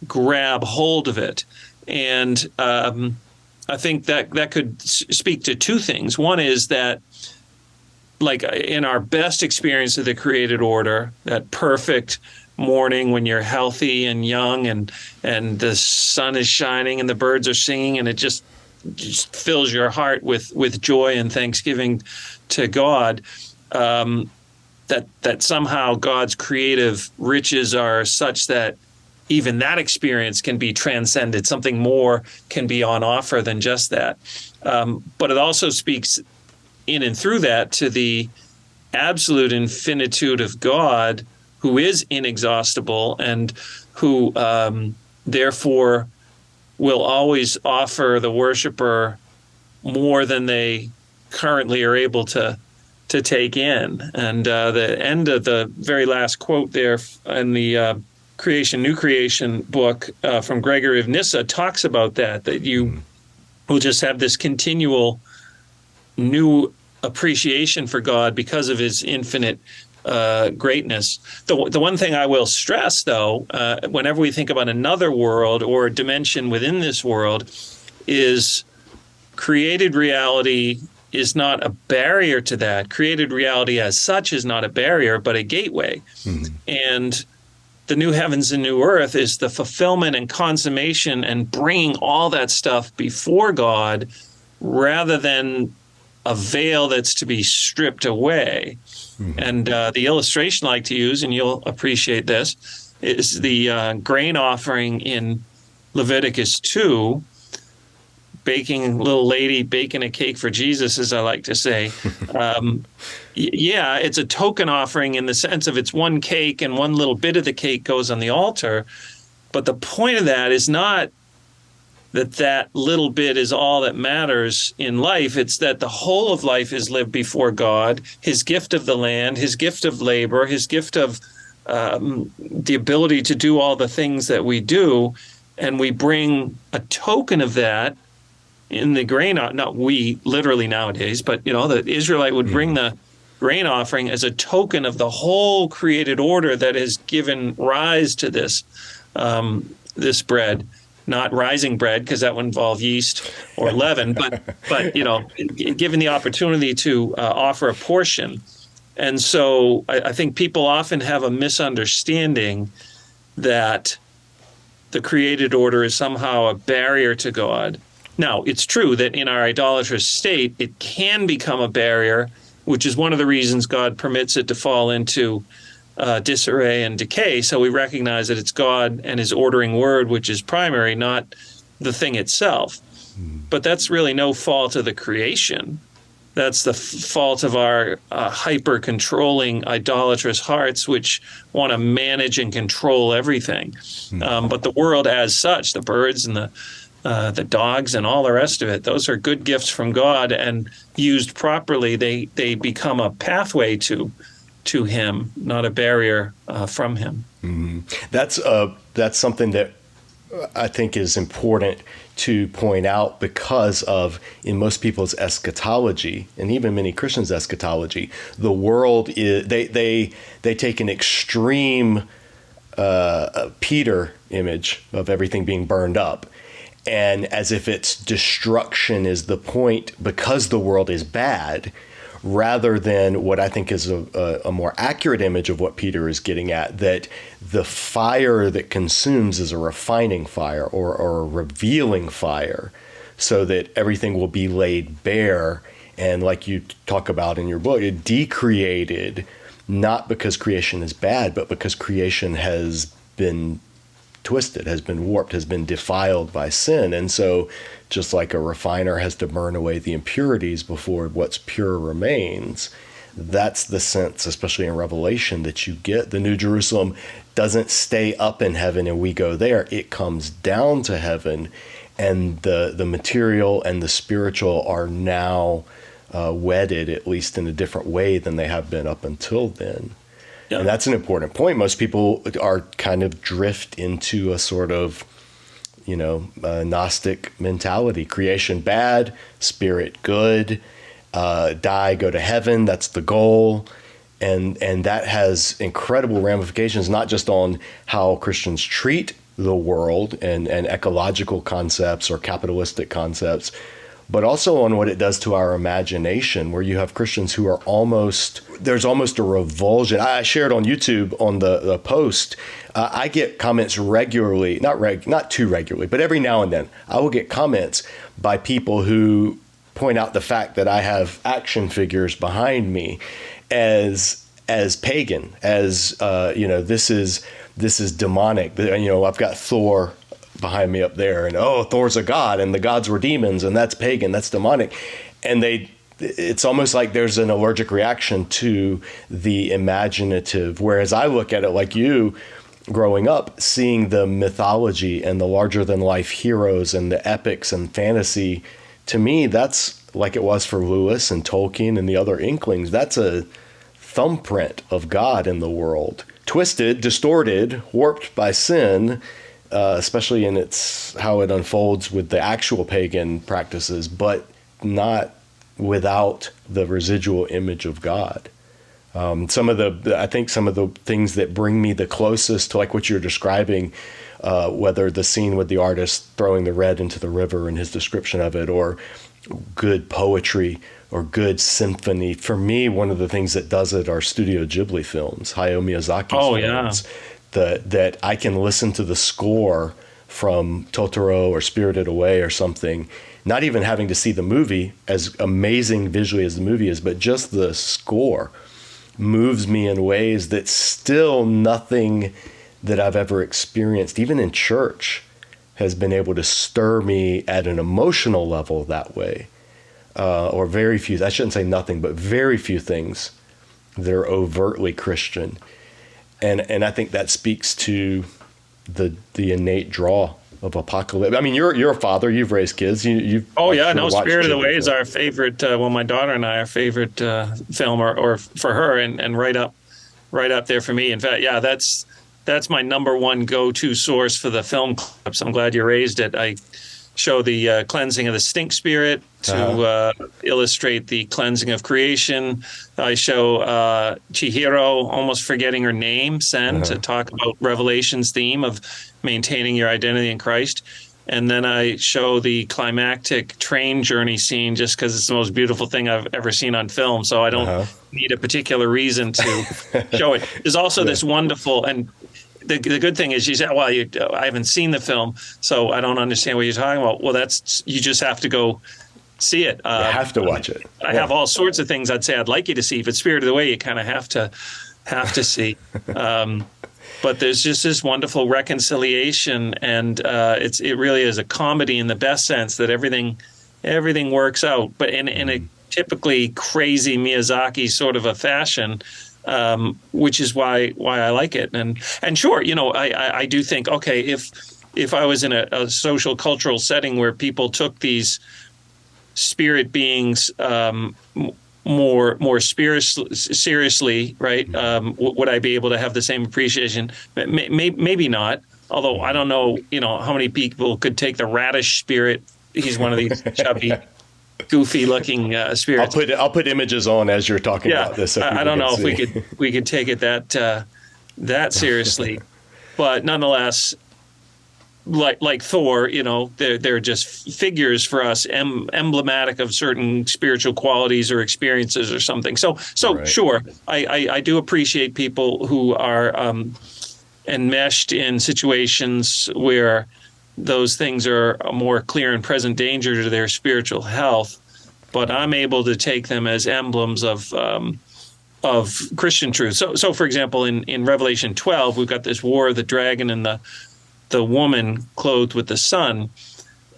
grab hold of it. And I think that could speak to two things. One is that, like in our best experience of the created order, that perfect morning when you're healthy and young and the sun is shining and the birds are singing, and it just fills your heart with joy and thanksgiving to God. that somehow God's creative riches are such that even that experience can be transcended. Something more can be on offer than just that. But it also speaks in and through that to the absolute infinitude of God, who is inexhaustible and who therefore will always offer the worshiper more than they currently are able to take in. And the end of the very last quote there in the Creation, New Creation book from Gregory of Nyssa talks about that you will just have this continual new appreciation for God because of his infinite greatness. The one thing I will stress, though, whenever we think about another world or a dimension within this world, is created reality is not a barrier to that. Created reality as such is not a barrier, but a gateway. Mm-hmm. And the new heavens and new earth is the fulfillment and consummation and bringing all that stuff before God rather than a veil that's to be stripped away. Mm-hmm. And the illustration I like to use, and you'll appreciate this, is the grain offering in Leviticus 2, little lady baking a cake for Jesus, as I like to say. It's a token offering in the sense of it's one cake and one little bit of the cake goes on the altar. But the point of that is not that little bit is all that matters in life. It's that the whole of life is lived before God, his gift of the land, his gift of labor, his gift of the ability to do all the things that we do. And we bring a token of that in the grain, not we literally nowadays, but the Israelite would bring the grain offering as a token of the whole created order that has given rise to this this bread, not rising bread, because that would involve yeast or leaven, but given the opportunity to offer a portion. And so I think people often have a misunderstanding that the created order is somehow a barrier to God. Now, it's true that in our idolatrous state, it can become a barrier, which is one of the reasons God permits it to fall into disarray and decay. So we recognize that it's God and his ordering word, which is primary, not the thing itself. But that's really no fault of the creation. That's the fault of our hyper-controlling, idolatrous hearts, which want to manage and control everything. But the world as such, the birds and the dogs and all the rest of it, those are good gifts from God, and used properly, they become a pathway to him, not a barrier from him. Mm-hmm. That's something that I think is important to point out, because of, in most people's eschatology, and even many Christians' eschatology, the world is, they take an extreme Peter image of everything being burned up, and as if its destruction is the point because the world is bad, rather than what I think is a more accurate image of what Peter is getting at, that the fire that consumes is a refining fire or a revealing fire, so that everything will be laid bare. And like you talk about in your book, it decreated, not because creation is bad, but because creation has been twisted, has been warped, has been defiled by sin. And so just like a refiner has to burn away the impurities before what's pure remains, that's the sense, especially in Revelation, that you get. The New Jerusalem doesn't stay up in heaven and we go there. It comes down to heaven, and the material and the spiritual are now wedded, at least in a different way than they have been up until then. Yeah. And that's an important point. Most people are kind of drift into a sort of, Gnostic mentality. Creation bad, spirit good, die, go to heaven. That's the goal. And that has incredible ramifications, not just on how Christians treat the world and ecological concepts or capitalistic concepts, but also on what it does to our imagination, where you have Christians who are there's almost a revulsion. I shared on YouTube on the post, I get comments regularly, not too regularly, but every now and then, I will get comments by people who point out the fact that I have action figures behind me as as pagan, as this is demonic. I've got Thor behind me up there, and Thor's a god, and the gods were demons, and that's pagan, that's demonic, and it's almost like there's an allergic reaction to the imaginative. Whereas I look at it like you, growing up, seeing the mythology and the larger than life heroes and the epics and fantasy, to me, that's like it was for Lewis and Tolkien and the other Inklings. That's a thumbprint of God in the world, twisted, distorted, warped by sin, especially in how it unfolds with the actual pagan practices, but not without the residual image of God. Some of the things that bring me the closest to like what you're describing, whether the scene with the artist throwing the red into the river and his description of it, or good poetry or good symphony. For me, one of the things that does it are Studio Ghibli films, Hayao Miyazaki's films, that I can listen to the score from Totoro or Spirited Away or something, not even having to see the movie, as amazing visually as the movie is, but just the score moves me in ways that still nothing that I've ever experienced, even in church, has been able to stir me at an emotional level that way. Or very few, I shouldn't say nothing, but very few things that are overtly Christian. And I think that speaks to the innate draw of Apocalyptic. I mean, you're a father, you've raised kids. Spirited Away is our favorite, my daughter and I, our favorite film, or for her, and right up there for me. In fact, that's my number one go-to source for the film clips. I'm glad you raised it. I show the cleansing of the stink spirit to illustrate the cleansing of creation. I show Chihiro almost forgetting her name, Sen, to talk about Revelation's theme of maintaining your identity in Christ. And then I show the climactic train journey scene just because it's the most beautiful thing I've ever seen on film. So I don't need a particular reason to show it. There's also this wonderful, and the good thing is, she said, well, I haven't seen the film, so I don't understand what you're talking about. Well, you just have to go see it. You have to watch it. I have all sorts of things I'd say I'd like you to see, but Spirited Away, you kind of have to see. But there's just this wonderful reconciliation, and it really is a comedy in the best sense, that everything works out, but in a typically crazy Miyazaki sort of a fashion. Which is why I like it. And sure, I do think, okay, if I was in a social cultural setting where people took these spirit beings more seriously, right? Would I be able to have the same appreciation? Maybe not. Although I don't know, how many people could take the radish spirit. He's one of these chubby, goofy-looking spirits. I'll put images on as you're talking about this. So I don't know if we could take it that seriously, but nonetheless, like Thor, they're just figures for us, emblematic of certain spiritual qualities or experiences or something. So right. Sure, I do appreciate people who are enmeshed in situations where those things are a more clear and present danger to their spiritual health, but I'm able to take them as emblems of Christian truth. So for example, in Revelation 12, we've got this war of the dragon and the woman clothed with the sun,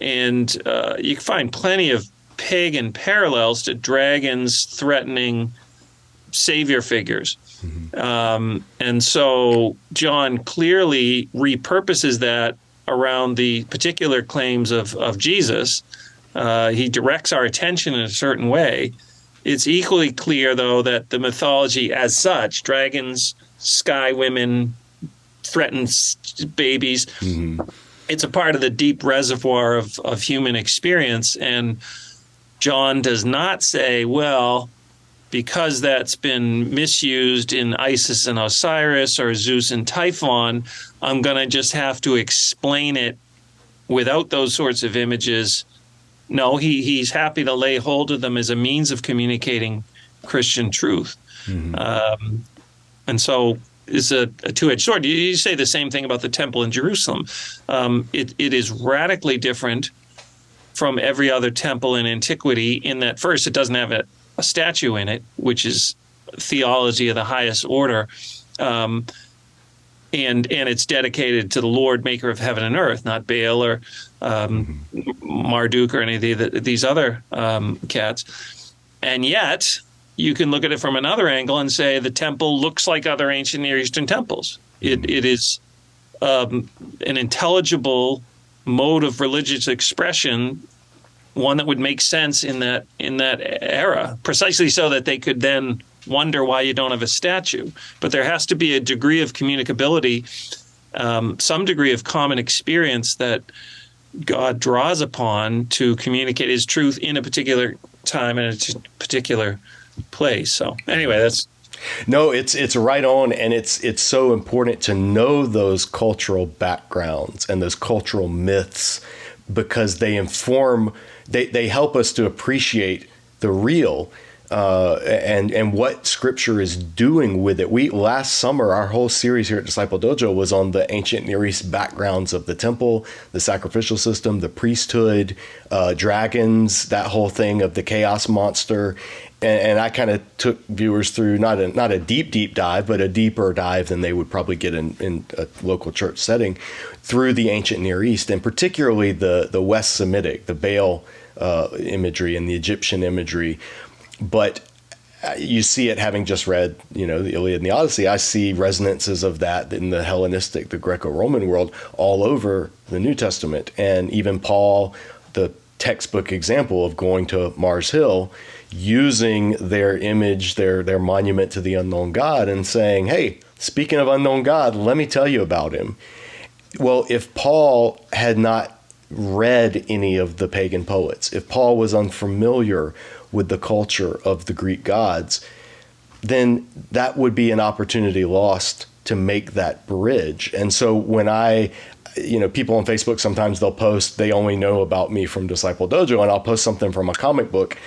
and you can find plenty of pagan parallels to dragons threatening savior figures. Mm-hmm. And so John clearly repurposes that around the particular claims of Jesus. He directs our attention in a certain way. It's equally clear, though, that the mythology as such, dragons, sky women, threatened babies, it's a part of the deep reservoir of human experience. And John does not say, well, because that's been misused in Isis and Osiris or Zeus and Typhon, I'm going to just have to explain it without those sorts of images. No, he's happy to lay hold of them as a means of communicating Christian truth. Mm-hmm. And so it's a two-edged sword. You say the same thing about the temple in Jerusalem. It is radically different from every other temple in antiquity in that, first, it doesn't have a statue in it, which is theology of the highest order. And it's dedicated to the Lord, maker of heaven and earth, not Baal or Marduk or any of these other cats. And yet, you can look at it from another angle and say the temple looks like other ancient Near Eastern temples. It is an intelligible mode of religious expression, one that would make sense in that era, precisely so that they could then wonder why you don't have a statue. But there has to be a degree of communicability, some degree of common experience that God draws upon to communicate his truth in a particular time and a particular place. So anyway, that's... No, it's right on, and it's so important to know those cultural backgrounds and those cultural myths, because they inform, they help us to appreciate the real. And what Scripture is doing with it. Last summer, our whole series here at Disciple Dojo was on the ancient Near East backgrounds of the temple, the sacrificial system, the priesthood, dragons, that whole thing of the chaos monster. And I kind of took viewers through not a deep dive, but a deeper dive than they would probably get in a local church setting, through the ancient Near East, and particularly the West Semitic, the Baal imagery and the Egyptian imagery. But you see it, having just read, the Iliad and the Odyssey. I see resonances of that in the Hellenistic, the Greco-Roman world, all over the New Testament. And even Paul, the textbook example of going to Mars Hill, using their image, their monument to the unknown God, and saying, hey, speaking of unknown God, let me tell you about him. Well, if Paul had not read any of the pagan poets, if Paul was unfamiliar with the culture of the Greek gods, then that would be an opportunity lost to make that bridge. And so when people on Facebook, sometimes they'll post, they only know about me from Disciple Dojo, and I'll post something from a comic book,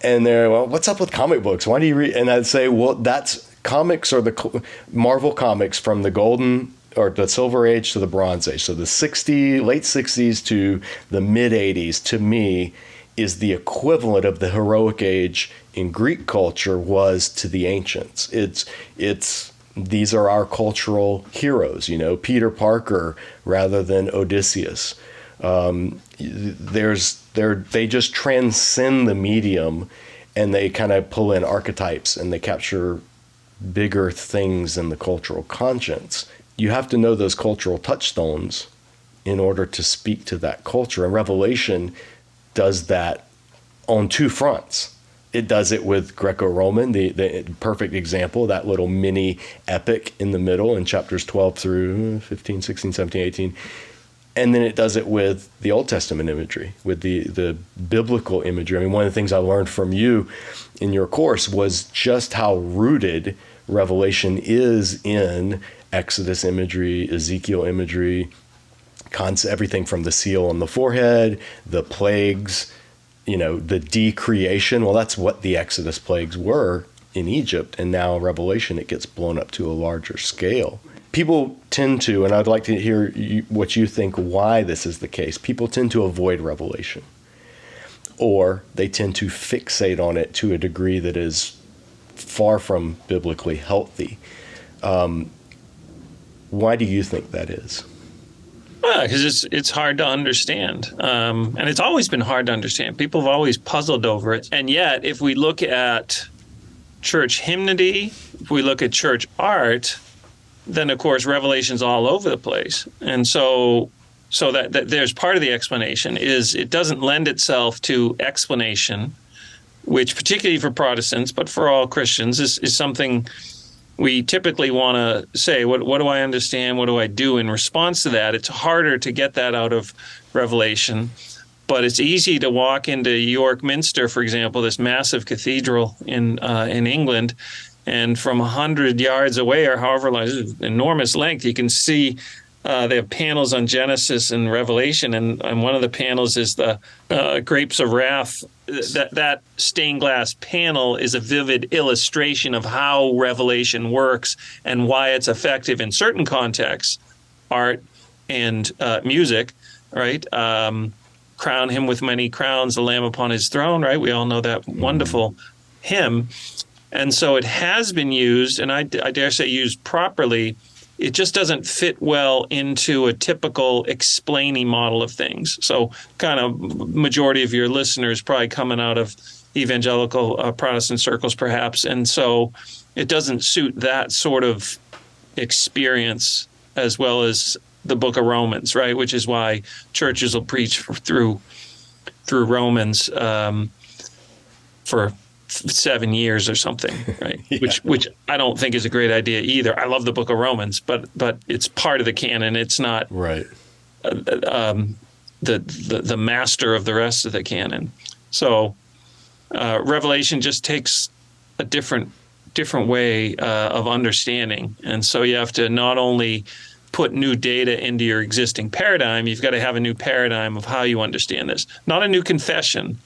and they're, well, what's up with comic books? Why do you read? And I'd say, well, that's comics, or the Marvel comics from the golden or the Silver Age to the Bronze Age. So the late 60s to the mid 80s, to me, is the equivalent of the heroic age in Greek culture was to the ancients. These are our cultural heroes, Peter Parker rather than Odysseus. They just transcend the medium, and they kind of pull in archetypes, and they capture bigger things in the cultural conscience. You have to know those cultural touchstones in order to speak to that culture. And Revelation does that on two fronts. It does it with Greco-Roman, the perfect example, that little mini epic in the middle in chapters 12 through 15, 16, 17, 18. And then it does it with the Old Testament imagery, with the biblical imagery. I mean, one of the things I learned from you in your course was just how rooted Revelation is in Exodus imagery, Ezekiel imagery, everything from the seal on the forehead, the plagues, the decreation. Well, that's what the Exodus plagues were in Egypt. And now Revelation, it gets blown up to a larger scale. People tend to, and I'd like to hear what you think why this is the case. People tend to avoid Revelation, or they tend to fixate on it to a degree that is far from biblically healthy. Why do you think that is? Because it's hard to understand. And it's always been hard to understand. People have always puzzled over it. And yet, if we look at church hymnody, if we look at church art, then, of course, Revelation's all over the place. And so that there's part of the explanation is it doesn't lend itself to explanation, which particularly for Protestants, but for all Christians, is something we typically want to say, what do I understand? What do I do in response to that? It's harder to get that out of Revelation, but it's easy to walk into York Minster, for example, this massive cathedral in England, and from 100 yards away, or however long, enormous length, you can see they have panels on Genesis and Revelation, and one of the panels is the grapes of wrath. That stained glass panel is a vivid illustration of how Revelation works and why it's effective in certain contexts, art and music, right? Crown him with many crowns, the Lamb upon his throne, right? We all know that wonderful hymn. And so it has been used, and I dare say used properly. It just doesn't fit well into a typical explaining model of things. So kind of majority of your listeners probably coming out of evangelical Protestant circles, perhaps. And so it doesn't suit that sort of experience as well as the book of Romans, right? Which is why churches will preach through Romans for 7 years or something, right? Yeah. Which I don't think is a great idea either. I love the book of Romans, but it's part of the canon. It's not right. The master of the rest of the canon. So Revelation just takes a different way of understanding, and so you have to not only put new data into your existing paradigm, you've got to have a new paradigm of how you understand this. Not a new confession.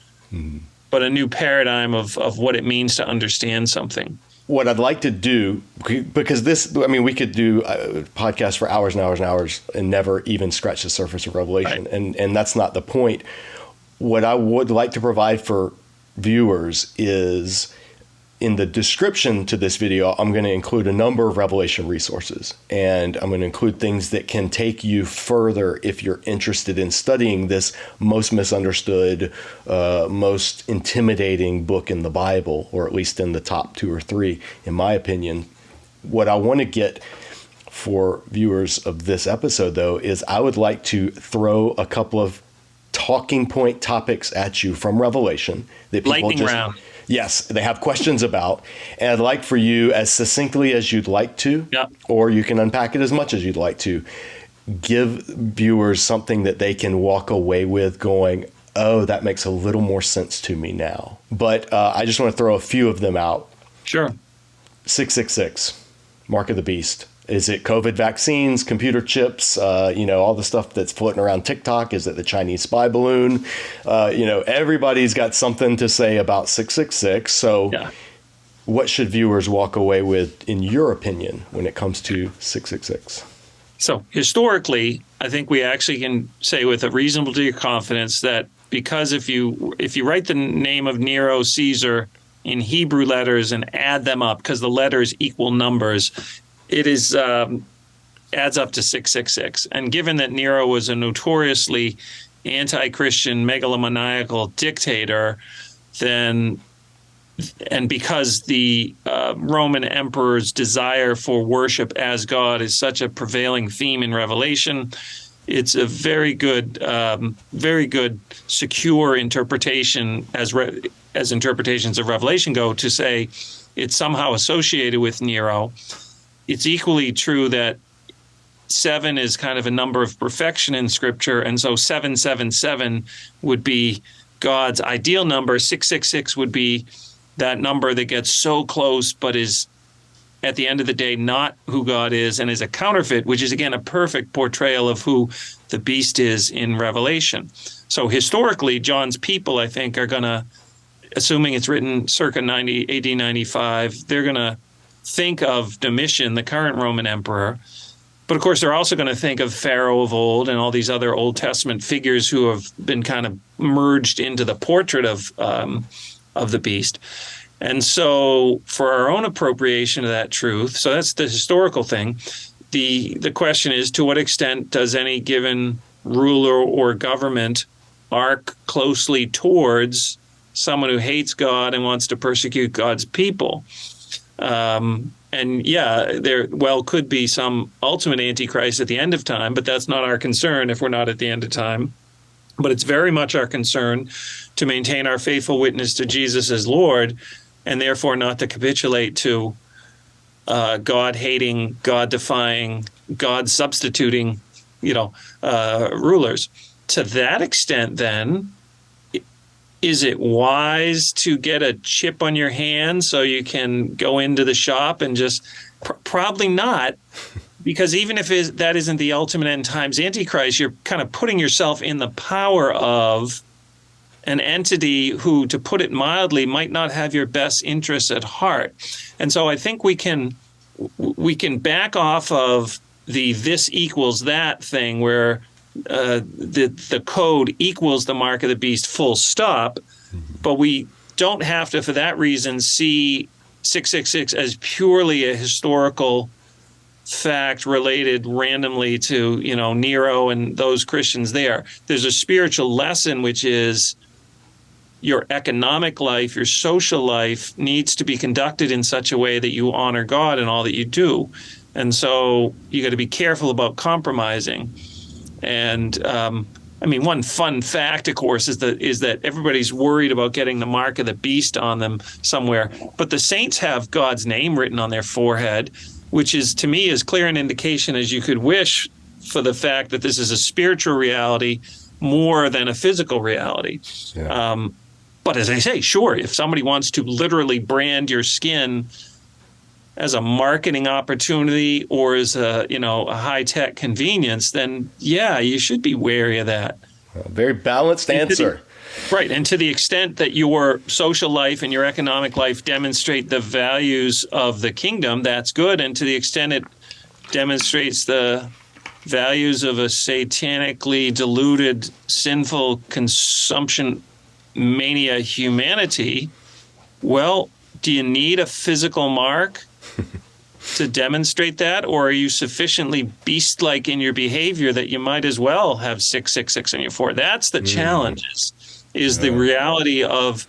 But a new paradigm of what it means to understand something. What I'd like to do, because we could do a podcast for hours and hours and hours and never even scratch the surface of Revelation. Right. And that's not the point. What I would like to provide for viewers is, in the description to this video, I'm going to include a number of Revelation resources, and I'm going to include things that can take you further if you're interested in studying this most misunderstood, most intimidating book in the Bible, or at least in the top 2 or 3, in my opinion. What I want to get for viewers of this episode, though, is I would like to throw a couple of talking point topics at you from Revelation that people lightning round. Yes, they have questions about, and I'd like for you, as succinctly as you'd like to, or you can unpack it as much as you'd like to, give viewers something that they can walk away with going, oh, that makes a little more sense to me now. But I just want to throw a few of them out. Sure. 666, Mark of the Beast. Is it COVID vaccines, computer chips, all the stuff that's floating around TikTok? Is it the Chinese spy balloon? Everybody's got something to say about 666. So what should viewers walk away with, in your opinion, when it comes to 666? So historically, I think we actually can say with a reasonable degree of confidence that because if you write the name of Nero Caesar in Hebrew letters and add them up, because the letters equal numbers, it is adds up to 666. And given that Nero was a notoriously anti-Christian, megalomaniacal dictator, and because the Roman emperor's desire for worship as God is such a prevailing theme in Revelation, it's a very good, secure interpretation as interpretations of Revelation go to say it's somehow associated with Nero. It's equally true that 7 is kind of a number of perfection in Scripture, and so 777 would be God's ideal number. 666 would be that number that gets so close but is, at the end of the day, not who God is and is a counterfeit, which is, again, a perfect portrayal of who the beast is in Revelation. So historically, John's people, I think, are going to, assuming it's written circa AD 95, they're going to think of Domitian, the current Roman emperor. But of course, they're also going to think of Pharaoh of old and all these other Old Testament figures who have been kind of merged into the portrait of the beast. And so for our own appropriation of that truth, so that's the historical thing. The question is, to what extent does any given ruler or government arc closely towards someone who hates God and wants to persecute God's people? There could be some ultimate antichrist at the end of time, but that's not our concern if we're not at the end of time. But it's very much our concern to maintain our faithful witness to Jesus as Lord, and therefore not to capitulate to God-hating, God-defying, God-substituting, rulers. To that extent, then, is it wise to get a chip on your hand so you can go into the shop and just probably not, because even if that isn't the ultimate end times Antichrist, you're kind of putting yourself in the power of an entity who, to put it mildly, might not have your best interests at heart. And so I think we can back off of the this equals that thing where the code equals the mark of the beast full stop, but we don't have to, for that reason, see 666 as purely a historical fact related randomly to, Nero and those Christians there. There's a spiritual lesson, which is your economic life, your social life needs to be conducted in such a way that you honor God in all that you do. And so you got to be careful about compromising. And one fun fact, of course, is that everybody's worried about getting the mark of the beast on them somewhere. But the saints have God's name written on their forehead, which is, to me, as clear an indication as you could wish for the fact that this is a spiritual reality more than a physical reality. Yeah. But as I say, sure, if somebody wants to literally brand your skin as a marketing opportunity or as a high-tech convenience, then yeah, you should be wary of that. A very balanced answer. Right. And to the extent that your social life and your economic life demonstrate the values of the kingdom, that's good. And to the extent it demonstrates the values of a satanically deluded, sinful consumption mania humanity, well, do you need a physical mark to demonstrate that? Or are you sufficiently beast-like in your behavior that you might as well have 666 on your forehead? That's the challenge, is the reality of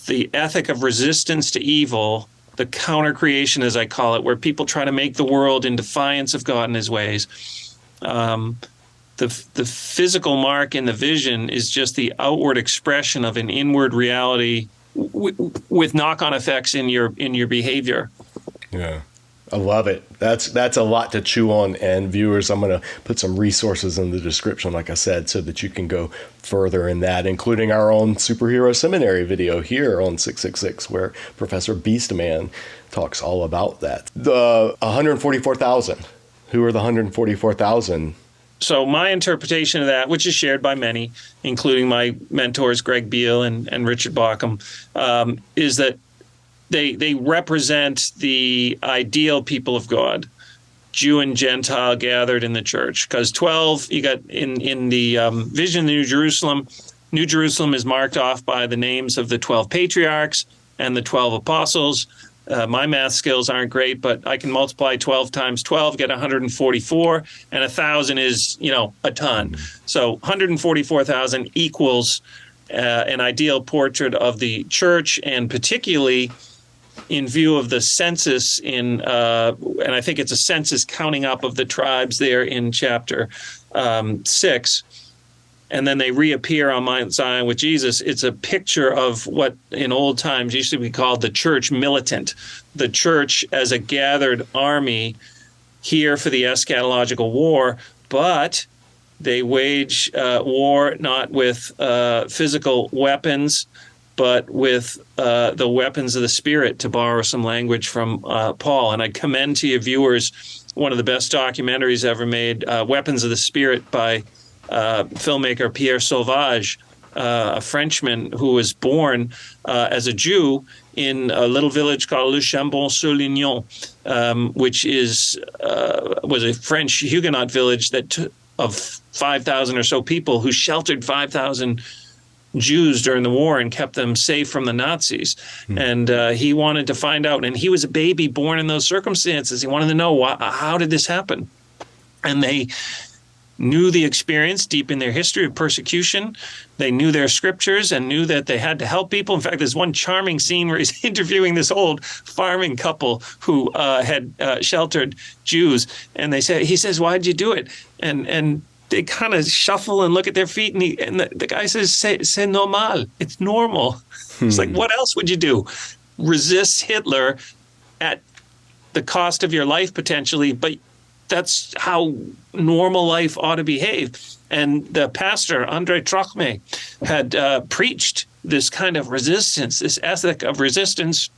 the ethic of resistance to evil, the counter-creation, as I call it, where people try to make the world in defiance of God and his ways. The physical mark in the vision is just the outward expression of an inward reality with knock-on effects in your behavior. Yeah, I love it. That's a lot to chew on. And viewers, I'm going to put some resources in the description, like I said, so that you can go further in that, including our own superhero seminary video here on 666, where Professor Beastman talks all about that. The 144,000. Who are the 144,000? So my interpretation of that, which is shared by many, including my mentors Greg Beale and Richard Bauckham, is that they represent the ideal people of God, Jew and Gentile gathered in the church. Because 12, you got in the vision of New Jerusalem. New Jerusalem is marked off by the names of the 12 patriarchs and the 12 apostles. My math skills aren't great, but I can multiply 12 times 12, get 144, and 1,000 is, a ton. So 144,000 equals an ideal portrait of the church, and particularly in view of the census and I think it's a census counting up of the tribes there in chapter 6. And then they reappear on Mount Zion with Jesus. It's a picture of what in old times used to be called the church militant, the church as a gathered army here for the eschatological war, but they wage war not with physical weapons, but with the weapons of the Spirit, to borrow some language from Paul. And I commend to your viewers one of the best documentaries ever made, Weapons of the Spirit, by filmmaker Pierre Sauvage, a Frenchman who was born as a Jew in a little village called Le Chambon-sur-Lignon, which was a French Huguenot village of 5,000 or so people who sheltered 5,000 Jews during the war and kept them safe from the Nazis. And he wanted to find out, and he was a baby born in those circumstances. He wanted to know, how did this happen? And they knew the experience deep in their history of persecution. They knew their scriptures and knew that they had to help people. In fact, there's one charming scene where he's interviewing this old farming couple who had sheltered Jews. And he says, why'd you do it? And they kind of shuffle and look at their feet. And the guy says, c'est normal. It's normal. It's like, what else would you do? Resist Hitler at the cost of your life potentially, but that's how normal life ought to behave. And the pastor, André Trocmé, had preached this kind of resistance, this ethic of resistance,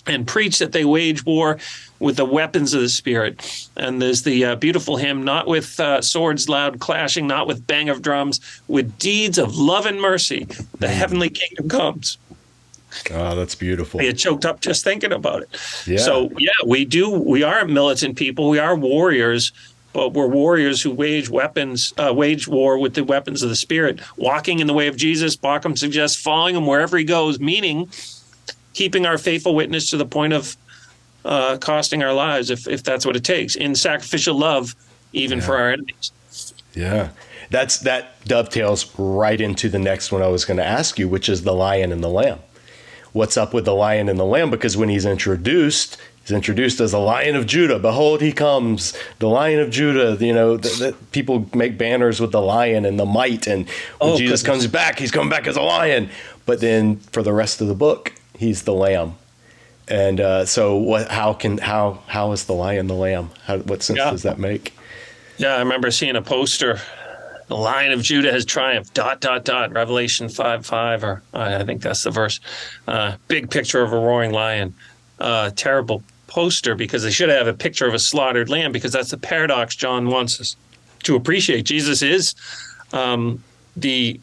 and preached that they wage war with the weapons of the Spirit. And there's the beautiful hymn, not with swords loud clashing, not with bang of drums, with deeds of love and mercy, the heavenly kingdom comes. Oh, that's beautiful. I get choked up just thinking about it. Yeah. So, we are militant people. We are warriors, but we're warriors who wage war with the weapons of the Spirit, walking in the way of Jesus. Bauckham suggests following him wherever he goes, meaning keeping our faithful witness to the point of costing our lives, if that's what it takes, in sacrificial love, even for our enemies. Yeah. That dovetails right into the next one I was going to ask you, which is the lion and the lamb. What's up with the lion and the lamb? Because when he's introduced as a Lion of Judah. Behold, he comes, the Lion of Judah. You know, people make banners with the lion and the might. And when Jesus comes back, he's coming back as a lion. But then for the rest of the book, he's the lamb. And so what? How is the lion the lamb? What sense does that make? Yeah, I remember seeing a poster. The Lion of Judah has triumphed, ... Revelation 5:5, or I think that's the verse. Big picture of a roaring lion. Terrible poster, because they should have a picture of a slaughtered lamb, because that's the paradox John wants us to appreciate. Jesus is the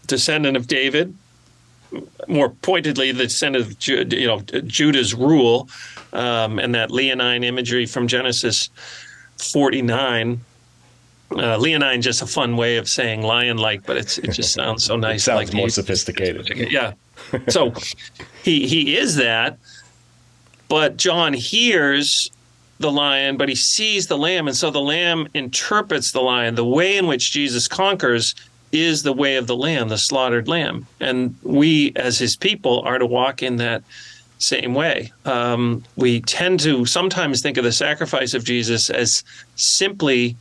descendant of David, more pointedly, the descendant of Judah's rule, and that leonine imagery from Genesis 49. Leonine, just a fun way of saying lion-like, but it just sounds so nice. It sounds more sophisticated. Yeah. So he is that, but John hears the lion, but he sees the lamb, and so the lamb interprets the lion. The way in which Jesus conquers is the way of the lamb, the slaughtered lamb. And we, as his people, are to walk in that same way. We tend to sometimes think of the sacrifice of Jesus as simply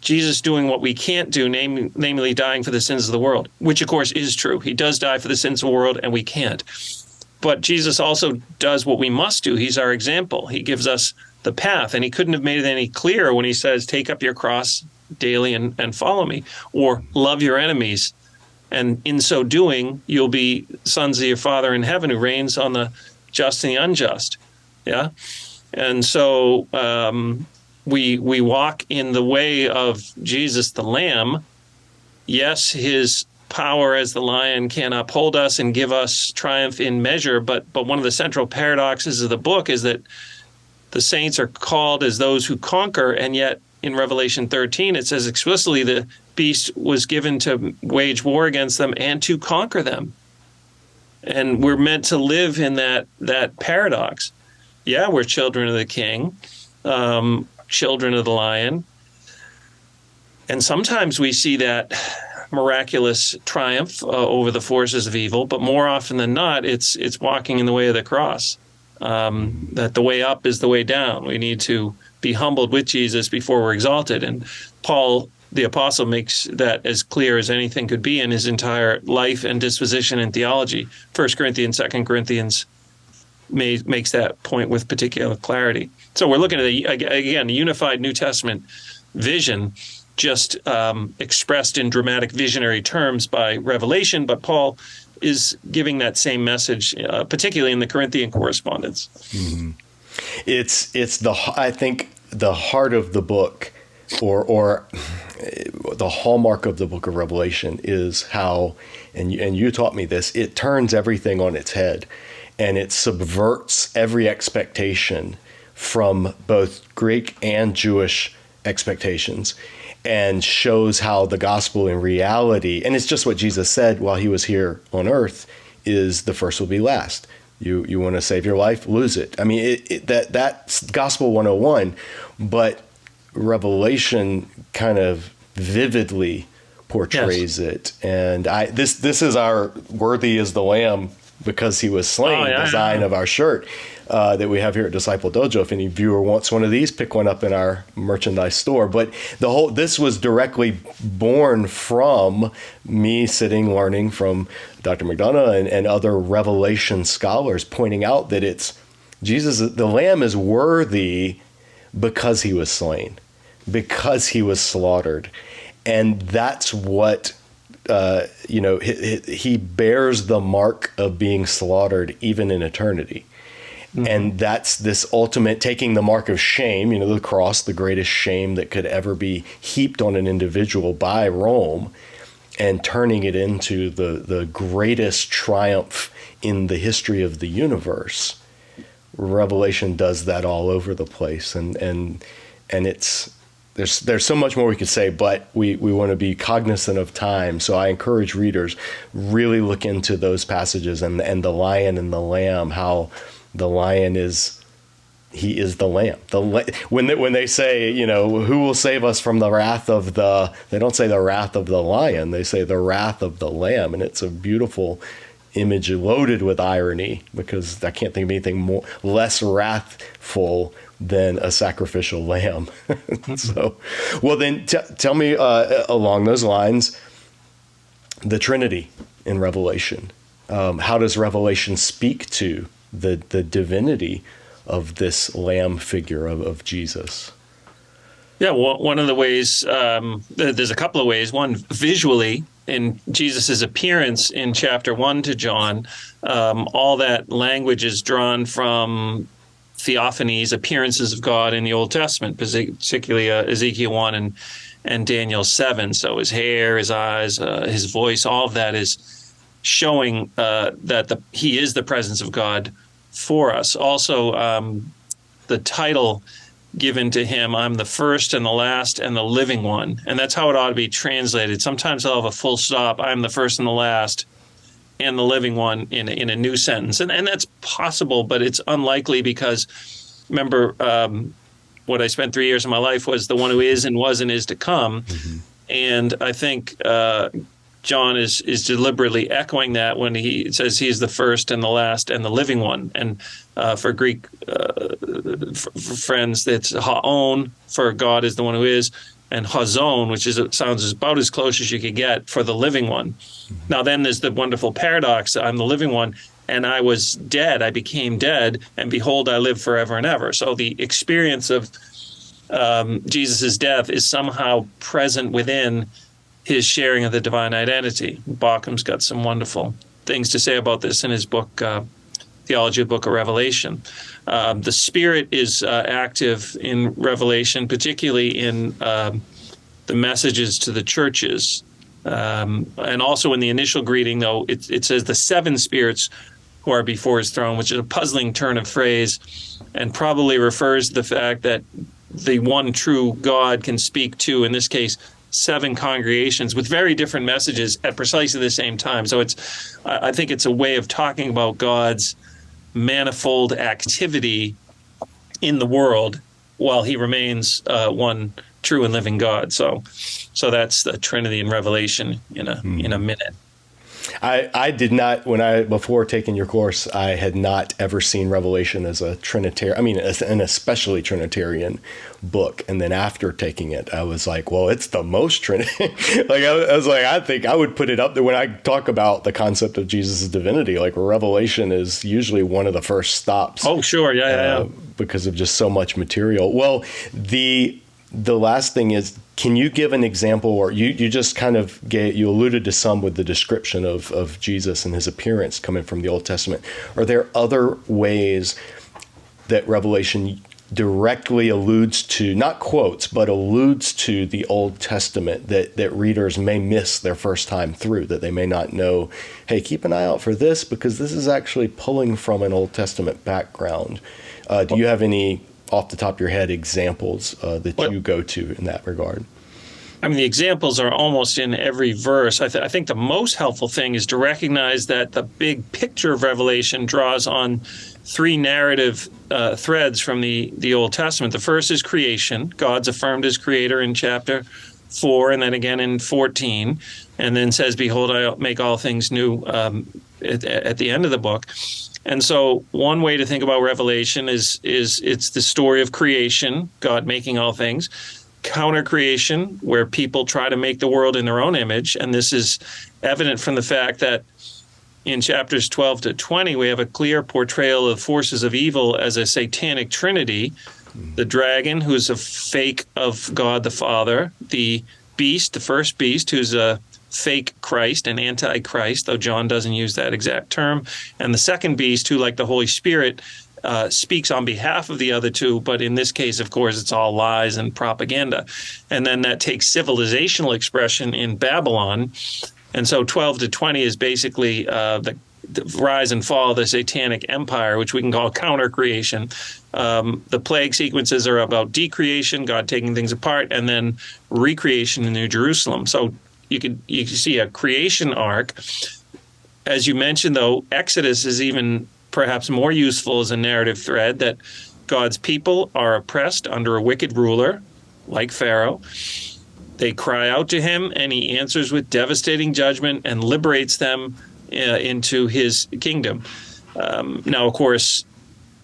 Jesus doing what we can't do, namely dying for the sins of the world, which of course is true. He does die for the sins of the world, and we can't. But Jesus also does what we must do. He's our example. He gives us the path, and he couldn't have made it any clearer when he says, take up your cross daily and follow me, or love your enemies. And in so doing, you'll be sons of your Father in heaven, who reigns on the just and the unjust. Yeah. And so we walk in the way of Jesus the Lamb. Yes, his power as the lion can uphold us and give us triumph in measure, but one of the central paradoxes of the book is that the saints are called as those who conquer, and yet in Revelation 13 it says explicitly the beast was given to wage war against them and to conquer them. And we're meant to live in that paradox. Yeah, we're children of the King, children of the Lion. And sometimes we see that miraculous triumph over the forces of evil, but more often than not, it's walking in the way of the cross. That the way up is the way down. We need to be humbled with Jesus before we're exalted. And Paul, the apostle, makes that as clear as anything could be in his entire life and disposition in theology. 1 Corinthians, 2 Corinthians makes that point with particular clarity. So we're looking at, again, a unified New Testament vision, just expressed in dramatic visionary terms by Revelation, but Paul is giving that same message, particularly in the Corinthian correspondence. Mm-hmm. It's I think the heart of the book, or the hallmark of the book of Revelation is how, and you taught me this, it turns everything on its head, and it subverts every expectation from both Greek and Jewish expectations, and shows how the gospel in reality, and it's just what Jesus said while he was here on earth, is the first will be last. You want to save your life, lose it. I mean, that's gospel 101, but Revelation kind of vividly portrays it. And this is our worthy is the Lamb because he was slain design of our shirt that we have here at Disciple Dojo. If any viewer wants one of these, pick one up in our merchandise store. But this was directly born from me sitting learning from Dr. McDonough and other Revelation scholars, pointing out that it's Jesus, the Lamb, is worthy because he was slain, because he was slaughtered. And that's what, he bears the mark of being slaughtered even in eternity. Mm-hmm. And that's this ultimate taking the mark of shame, the cross, the greatest shame that could ever be heaped on an individual by Rome, and turning it into the greatest triumph in the history of the universe. Revelation does that all over the place. And it's there's so much more we could say, but we want to be cognizant of time. So I encourage readers really look into those passages and the lion and the lamb, how the lion he is the lamb. When they say, who will save us from the wrath of they don't say the wrath of the lion, they say the wrath of the lamb. And it's a beautiful image loaded with irony, because I can't think of anything less wrathful than a sacrificial lamb. So, well, then tell me along those lines, the Trinity in Revelation. How does Revelation speak to the divinity of this lamb figure of Jesus? Yeah, well, one of the ways, there's a couple of ways. One, visually, in Jesus' appearance in chapter 1 to John, all that language is drawn from theophanies, appearances of God in the Old Testament, particularly Ezekiel 1 and Daniel 7. So his hair, his eyes, his voice, all of that is showing that he is the presence of God for us. Also, the title given to him, I'm the first and the last and the living one. And that's how it ought to be translated. Sometimes I'll have a full stop, I'm the first and the last and the living one in a new sentence. And that's possible, but it's unlikely, because remember, what I spent 3 years of my life was the one who is and was and is to come. Mm-hmm. And I think John is deliberately echoing that when he says he is the first and the last and the living one. And for Greek for friends, that's haon, for God is the one who is, and hazon, which sounds about as close as you could get for the living one. Mm-hmm. Now then there's the wonderful paradox, I'm the living one, and I was dead, I became dead, and behold, I live forever and ever. So the experience of Jesus' death is somehow present within his sharing of the divine identity. Bauckham's got some wonderful things to say about this in his book, Theology, Book of Revelation. The Spirit is active in Revelation, particularly in the messages to the churches. And also in the initial greeting, though, it says the seven spirits who are before his throne, which is a puzzling turn of phrase, and probably refers to the fact that the one true God can speak to, in this case, seven congregations with very different messages at precisely the same time. So I think it's a way of talking about God's manifold activity in the world while he remains one true and living God. So that's the Trinity in Revelation in a minute. I did not, before taking your course, I had not ever seen Revelation as a Trinitarian, an especially Trinitarian book. And then after taking it, I was like, well, it's the most Trinity. I think I would put it up there when I talk about the concept of Jesus' divinity. Like, Revelation is usually one of the first stops. Oh, sure. Yeah. Because of just so much material. Well, the last thing is, can you give an example, or you just kind of you alluded to some with the description of Jesus and his appearance coming from the Old Testament. Are there other ways that Revelation directly alludes to, not quotes, but alludes to the Old Testament that readers may miss their first time through, that they may not know, hey, keep an eye out for this because this is actually pulling from an Old Testament background? Do you have any, off the top of your head, examples that you go to in that regard? The examples are almost in every verse. I think the most helpful thing is to recognize that the big picture of Revelation draws on three narrative threads from the Old Testament. The first is creation. God's affirmed as creator in chapter 4, and then again in 14, and then says, behold, I make all things new at the end of the book. And so one way to think about Revelation is it's the story of creation, God making all things, counter creation, where people try to make the world in their own image. And this is evident from the fact that in chapters 12 to 20, we have a clear portrayal of forces of evil as a satanic trinity. The dragon, who's a fake of God the Father, the beast, the first beast, who's a fake Christ, an antichrist, though John doesn't use that exact term, and the second beast, who, like the Holy Spirit, speaks on behalf of the other two, but in this case, of course, it's all lies and propaganda. And then that takes civilizational expression in Babylon. And so 12 to 20 is basically the the rise and fall of the Satanic Empire, which we can call counter-creation. The plague sequences are about decreation, God taking things apart, and then recreation in New Jerusalem. So you can see a creation arc. As you mentioned, though, Exodus is even perhaps more useful as a narrative thread, that God's people are oppressed under a wicked ruler like Pharaoh. They cry out to him, and he answers with devastating judgment and liberates them into his kingdom. Now, of course,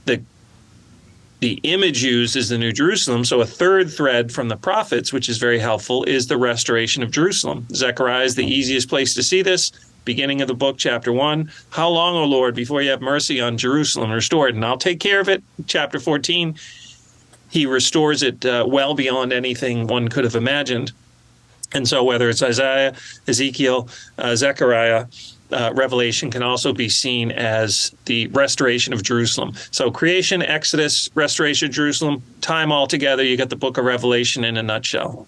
the image used is the New Jerusalem. So a third thread from the prophets, which is very helpful, is the restoration of Jerusalem. Zechariah is the easiest place to see this. Beginning of the book, chapter 1. How long, O Lord, before you have mercy on Jerusalem restored? And I'll take care of it. Chapter 14, he restores it well beyond anything one could have imagined. And so whether it's Isaiah, Ezekiel, Zechariah, Revelation can also be seen as the restoration of Jerusalem. So creation, Exodus, restoration of Jerusalem, time all together, you get the book of Revelation in a nutshell.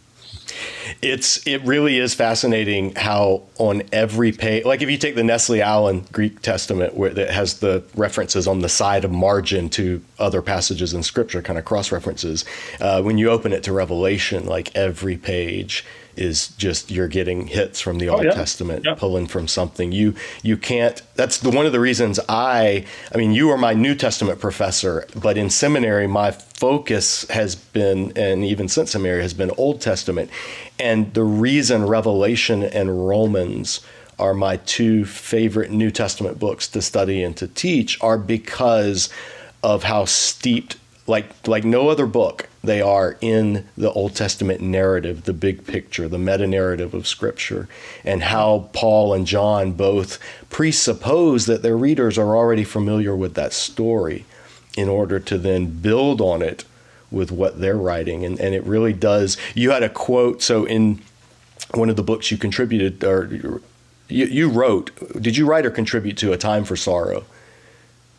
It really is fascinating how on every page, like if you take the Nestle Allen Greek Testament, where it has the references on the side of margin to other passages in Scripture, kind of cross references, when you open it to Revelation, like every page is just, you're getting hits from the Old Testament, pulling from something. You can't, that's one of the reasons I mean, you are my New Testament professor, but in seminary, my focus has been, and even since seminary, has been Old Testament. And the reason Revelation and Romans are my two favorite New Testament books to study and to teach are because of how steeped, like no other book, they are in the Old Testament narrative, the big picture, the meta-narrative of Scripture, and how Paul and John both presuppose that their readers are already familiar with that story in order to then build on it with what they're writing. And it really does. You had a quote, so in one of the books you contributed, or you wrote, did you write or contribute to A Time for Sorrow?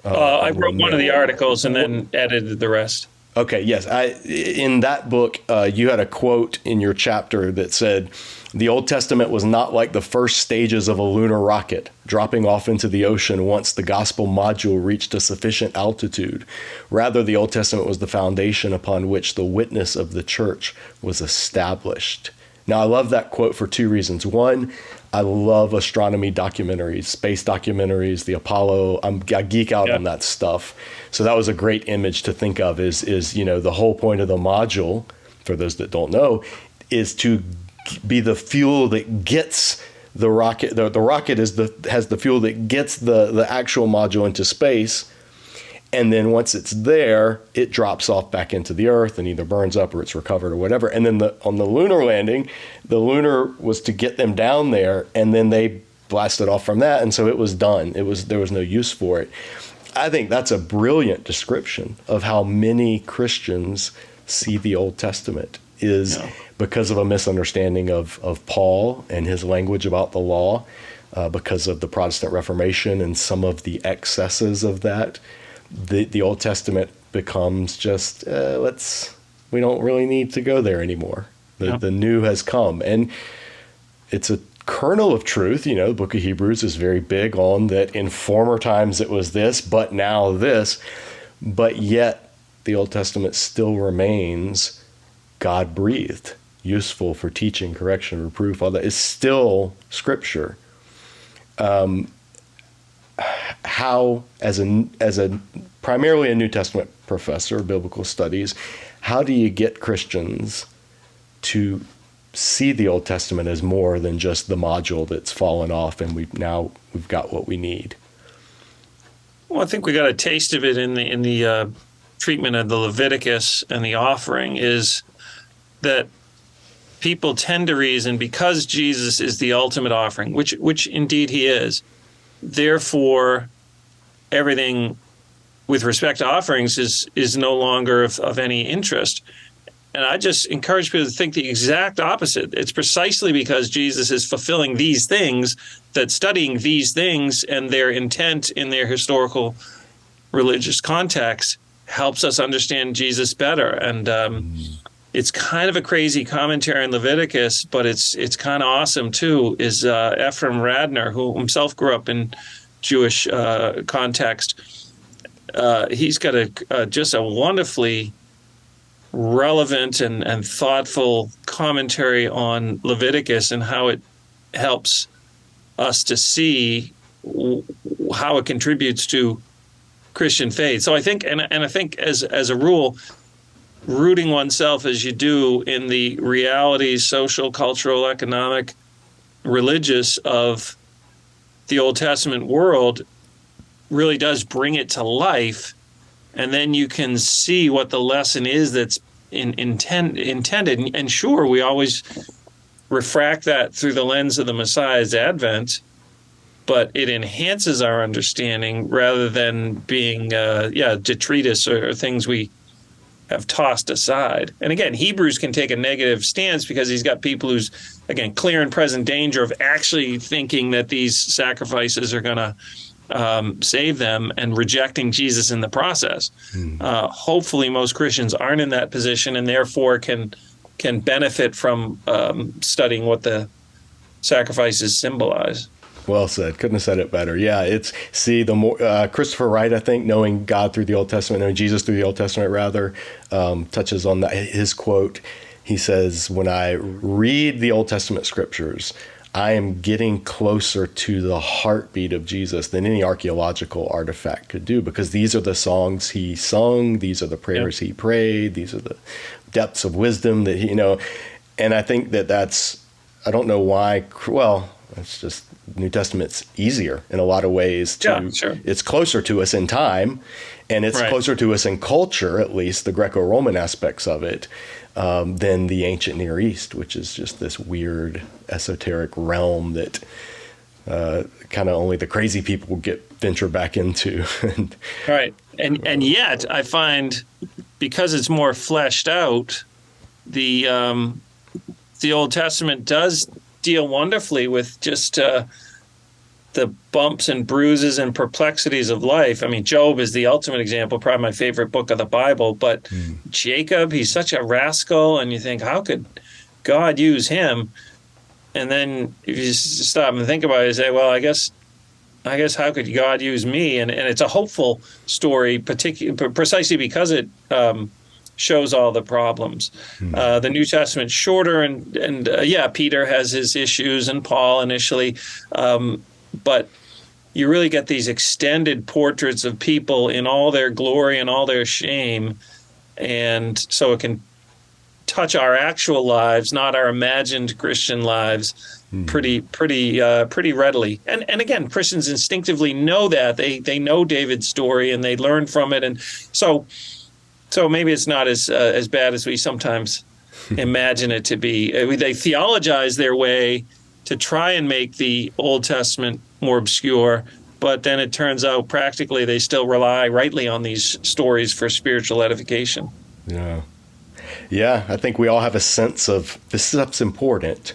I wrote one of the articles and then edited the rest. Okay, yes. In that book, you had a quote in your chapter that said, the Old Testament was not like the first stages of a lunar rocket, dropping off into the ocean once the gospel module reached a sufficient altitude. Rather, the Old Testament was the foundation upon which the witness of the church was established. Now, I love that quote for two reasons. One, I love astronomy documentaries, space documentaries, the Apollo. I geek out on that stuff. So that was a great image to think of is the whole point of the module, for those that don't know, is to be the fuel that gets the rocket. The rocket has the fuel that gets the actual module into space. And then once it's there, it drops off back into the Earth and either burns up or it's recovered or whatever. And then on the lunar landing, the lunar was to get them down there, and then they blasted off from that. And so it was done. There was no use for it. I think that's a brilliant description of how many Christians see the Old Testament is because of a misunderstanding of Paul and his language about the law, because of the Protestant Reformation and some of the excesses of that. The Old Testament becomes just, we don't really need to go there anymore. The new has come. And it's a kernel of truth. The book of Hebrews is very big on that in former times it was this, but now this. But yet the Old Testament still remains God-breathed, useful for teaching, correction, reproof, all that is still Scripture. How, as a primarily a New Testament professor of biblical studies, how do you get Christians to see the Old Testament as more than just the module that's fallen off and we've got what we need? Well, I think we got a taste of it in the treatment of the Leviticus and the offering, is that people tend to reason because Jesus is the ultimate offering, which indeed he is. Therefore, everything with respect to offerings is no longer of any interest. And I just encourage people to think the exact opposite. It's precisely because Jesus is fulfilling these things that studying these things and their intent in their historical religious context helps us understand Jesus better. And it's kind of a crazy commentary in Leviticus, but it's kind of awesome too, is Ephraim Radner, who himself grew up in Jewish context. He's got just a wonderfully relevant and thoughtful commentary on Leviticus and how it helps us to see how it contributes to Christian faith. So I think, and I think as a rule, rooting oneself as you do in the realities, social, cultural, economic, religious of the Old Testament world really does bring it to life. And then you can see what the lesson is that's intended. And sure, we always refract that through the lens of the Messiah's advent, but it enhances our understanding rather than being, detritus or things we have tossed aside. And again, Hebrews can take a negative stance because he's got people who's, again, clear and present danger of actually thinking that these sacrifices are going to save them and rejecting Jesus in the process. Hopefully most Christians aren't in that position and therefore can benefit from studying what the sacrifices symbolize. Well said. Couldn't have said it better. Yeah, the more Christopher Wright, I think, knowing God through the Old Testament, knowing Jesus through the Old Testament, rather, touches on that. His quote, he says, when I read the Old Testament scriptures, I am getting closer to the heartbeat of Jesus than any archaeological artifact could do, because these are the songs he sung, these are the prayers he prayed, these are the depths of wisdom that he, and I think that's, I don't know why, well, it's just New Testament's easier in a lot of ways. It's closer to us in time, and it's closer to us in culture, at least the Greco-Roman aspects of it, than the ancient Near East, which is just this weird esoteric realm that kind of only the crazy people venture back into. Right. And yet I find, because it's more fleshed out, the Old Testament does deal wonderfully with just the bumps and bruises and perplexities of life. I mean, Job is the ultimate example, probably my favorite book of the Bible, but Jacob, he's such a rascal, and you think, how could God use him? And then if you stop and think about it, you say, well, I guess how could God use me? And it's a hopeful story, precisely because it shows all the problems. The New Testament's shorter, and Peter has his issues, and Paul initially, but you really get these extended portraits of people in all their glory and all their shame, and so it can touch our actual lives, not our imagined Christian lives, pretty readily. And again, Christians instinctively know that. They know David's story and they learn from it, and so maybe it's not as bad as we sometimes imagine it to be. They theologize their way to try and make the Old Testament more obscure, but then it turns out practically they still rely rightly on these stories for spiritual edification. Yeah, I think we all have a sense of this stuff's important.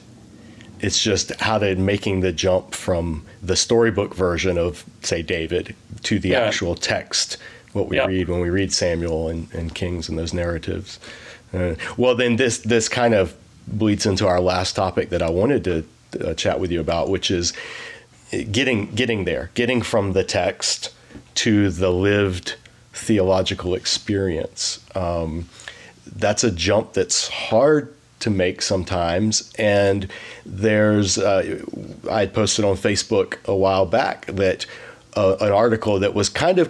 It's just making the jump from the storybook version of, say, David to the actual text, what we read when we read Samuel and Kings and those narratives. Well, then this kind of bleeds into our last topic that I wanted to chat with you about, which is getting from the text to the lived theological experience. That's a jump that's hard to make sometimes. And there's, I had posted on Facebook a while back that an article that was kind of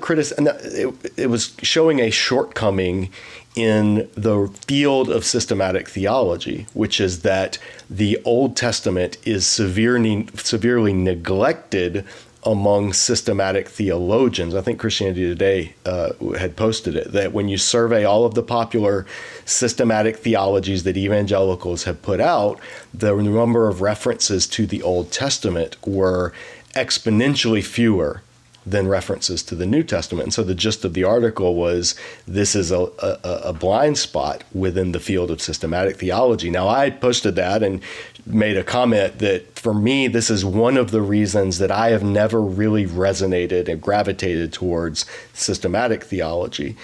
it was showing a shortcoming in the field of systematic theology, which is that the Old Testament is severely neglected among systematic theologians. I think Christianity Today had posted it, that when you survey all of the popular systematic theologies that evangelicals have put out, the number of references to the Old Testament were exponentially fewer than references to the New Testament. And so the gist of the article was, this is a blind spot within the field of systematic theology. Now, I posted that and made a comment that for me, this is one of the reasons that I have never really resonated and gravitated towards systematic theology,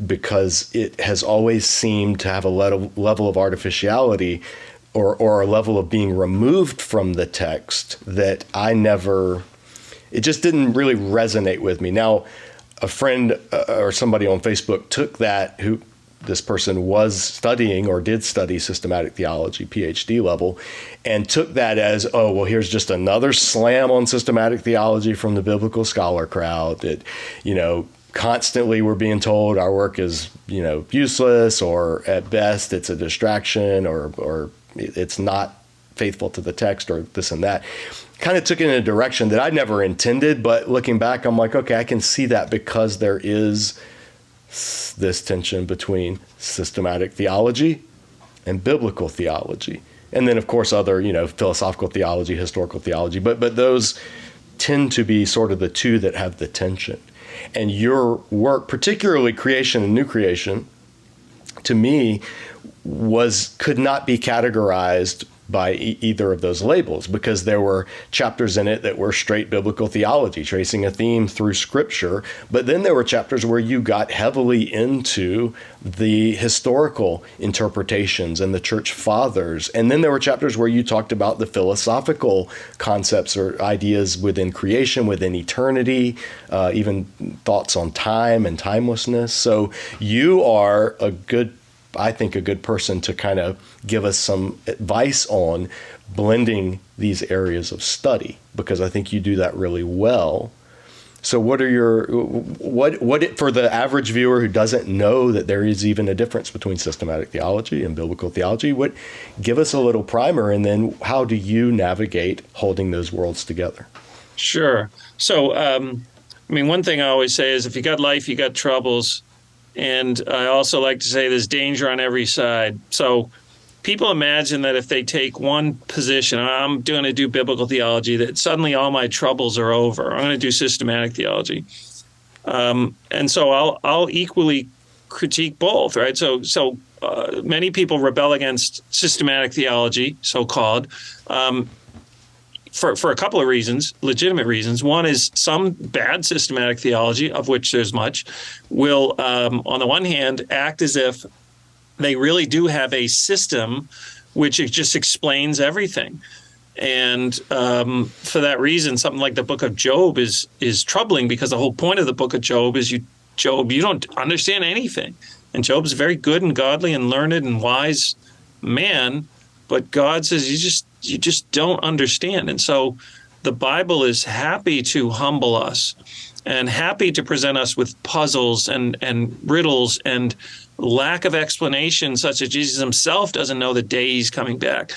because it has always seemed to have a level of artificiality or a level of being removed from the text that I never It just didn't really resonate with me. Now, a friend or somebody on Facebook took that, who this person was studying or did study systematic theology, Ph.D. level, and took that as, oh, well, here's just another slam on systematic theology from the biblical scholar crowd that, constantly we're being told our work is, useless, or at best it's a distraction, or it's not faithful to the text, or this and that. Kind of took it in a direction that I never intended, but looking back, I'm like, okay, I can see that, because there is this tension between systematic theology and biblical theology. And then, of course, other, philosophical theology, historical theology, but those tend to be sort of the two that have the tension. And your work, particularly creation and new creation, to me, could not be categorized by either of those labels, because there were chapters in it that were straight biblical theology, tracing a theme through scripture. But then there were chapters where you got heavily into the historical interpretations and the church fathers. And then there were chapters where you talked about the philosophical concepts or ideas within creation, within eternity, even thoughts on time and timelessness. So you are I think a good person to kind of give us some advice on blending these areas of study, because I think you do that really well. So what are for the average viewer who doesn't know that there is even a difference between systematic theology and biblical theology, give us a little primer, and then how do you navigate holding those worlds together? Sure. So, one thing I always say is, if you got life, you got troubles. And I also like to say there's danger on every side. So people imagine that if they take one position, I'm going to do biblical theology, that suddenly all my troubles are over. I'm going to do systematic theology. And so I'll equally critique both, right? So many people rebel against systematic theology, so-called, for a couple of reasons, legitimate reasons. One is some bad systematic theology, of which there's much, will, on the one hand, act as if they really do have a system which it just explains everything. And for that reason, something like the book of Job is troubling, because the whole point of the book of Job is you don't understand anything. And Job's a very good and godly and learned and wise man, but God says you just don't understand. And so the Bible is happy to humble us and happy to present us with puzzles and riddles and lack of explanation, such that Jesus himself doesn't know the day he's coming back.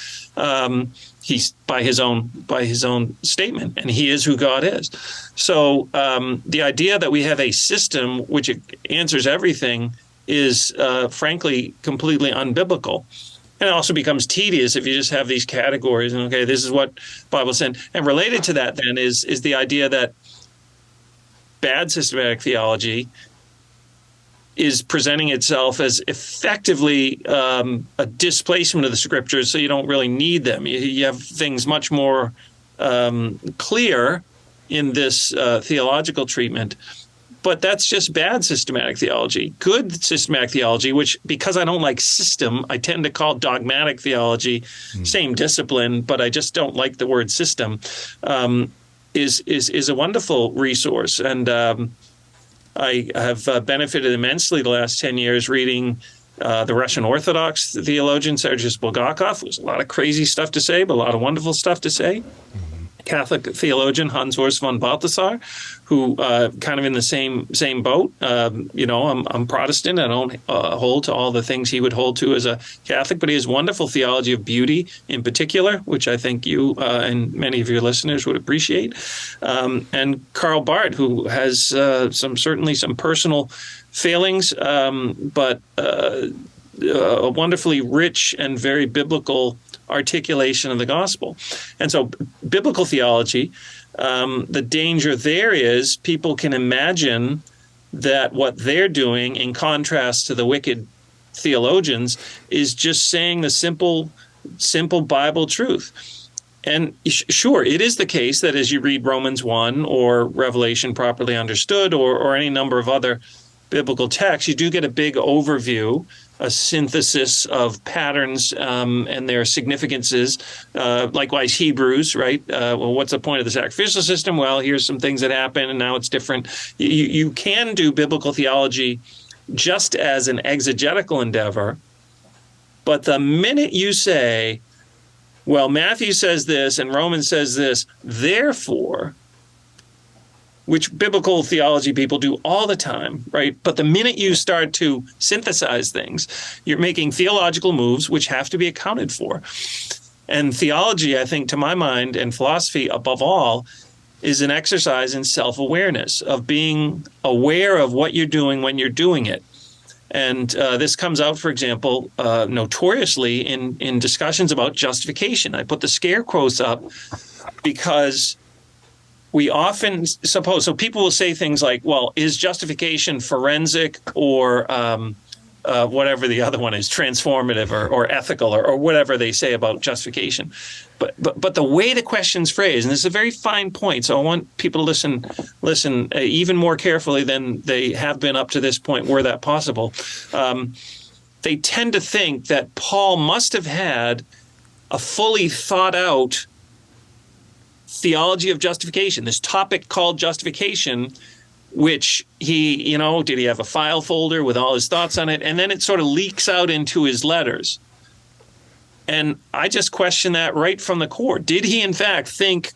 He's by his own statement, and he is who God is. So the idea that we have a system which answers everything is frankly completely unbiblical. And it also becomes tedious if you just have these categories and, okay, this is what Bible said. And related to that then is the idea that bad systematic theology is presenting itself as effectively a displacement of the scriptures, so you don't really need them. You have things much more clear in this theological treatment. But that's just bad systematic theology. Good systematic theology, which, because I don't like system, I tend to call dogmatic theology, same discipline, but I just don't like the word system, is a wonderful resource. And I have benefited immensely the last 10 years reading the Russian Orthodox theologian, Sergius Bulgakov. There's a lot of crazy stuff to say, but a lot of wonderful stuff to say. Catholic theologian Hans Urs von Balthasar, who kind of in the same boat. I'm Protestant. I don't hold to all the things he would hold to as a Catholic, but he has wonderful theology of beauty in particular, which I think you and many of your listeners would appreciate. And Karl Barth, who has certainly some personal failings, but a wonderfully rich and very biblical articulation of the gospel. And so biblical theology, the danger there is people can imagine that what they're doing, in contrast to the wicked theologians, is just saying the simple Bible truth. And sure, it is the case that as you read Romans 1 or Revelation properly understood, or any number of other biblical texts, you do get a big overview a synthesis of patterns and their significances. Likewise, Hebrews, right? Well, what's the point of the sacrificial system? Well, here's some things that happen, and now it's different. You can do biblical theology just as an exegetical endeavor, but the minute you say, well, Matthew says this and Romans says this, therefore, which biblical theology people do all the time, right? But the minute you start to synthesize things, you're making theological moves which have to be accounted for. And theology, I think, to my mind, and philosophy above all, is an exercise in self-awareness, of being aware of what you're doing when you're doing it. And this comes out, for example, notoriously in discussions about justification. I put the scare quotes up because we often suppose, so people will say things like, well, is justification forensic or whatever the other one is, transformative or ethical or whatever they say about justification. But the way the question's phrased, and this is a very fine point, so I want people to listen even more carefully than they have been up to this point, were that possible. They tend to think that Paul must have had a fully thought out theology of justification, this topic called justification, which he, did he have a file folder with all his thoughts on it? And then it sort of leaks out into his letters. And I just question that right from the core. Did he, in fact, think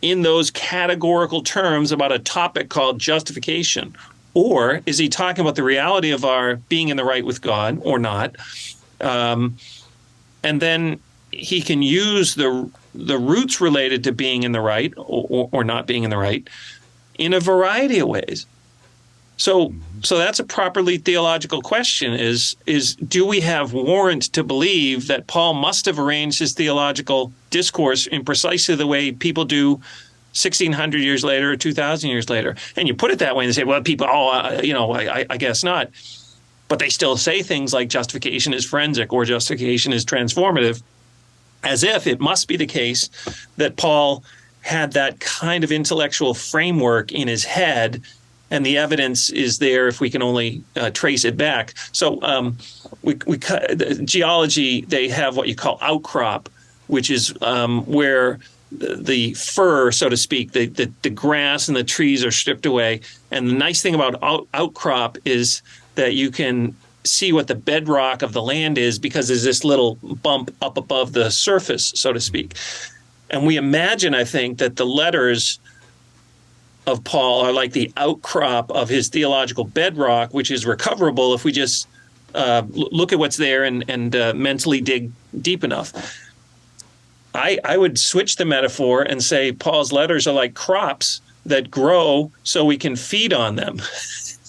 in those categorical terms about a topic called justification? Or is he talking about the reality of our being in the right with God or not? And then he can use the roots related to being in the right or not being in the right in a variety of ways. So that's a properly theological question, is do we have warrant to believe that Paul must have arranged his theological discourse in precisely the way people do 1,600 years later or 2,000 years later? And you put it that way and they say, well, people, I guess not. But they still say things like justification is forensic or justification is transformative, as if it must be the case that Paul had that kind of intellectual framework in his head, and the evidence is there if we can only trace it back. So geology, they have what you call outcrop, which is where the fur, so to speak, the grass and the trees are stripped away. And the nice thing about outcrop is that you can see what the bedrock of the land is because there's this little bump up above the surface, so to speak. And we imagine, I think, that the letters of Paul are like the outcrop of his theological bedrock, which is recoverable if we just look at what's there and mentally dig deep enough. I would switch the metaphor and say Paul's letters are like crops that grow so we can feed on them.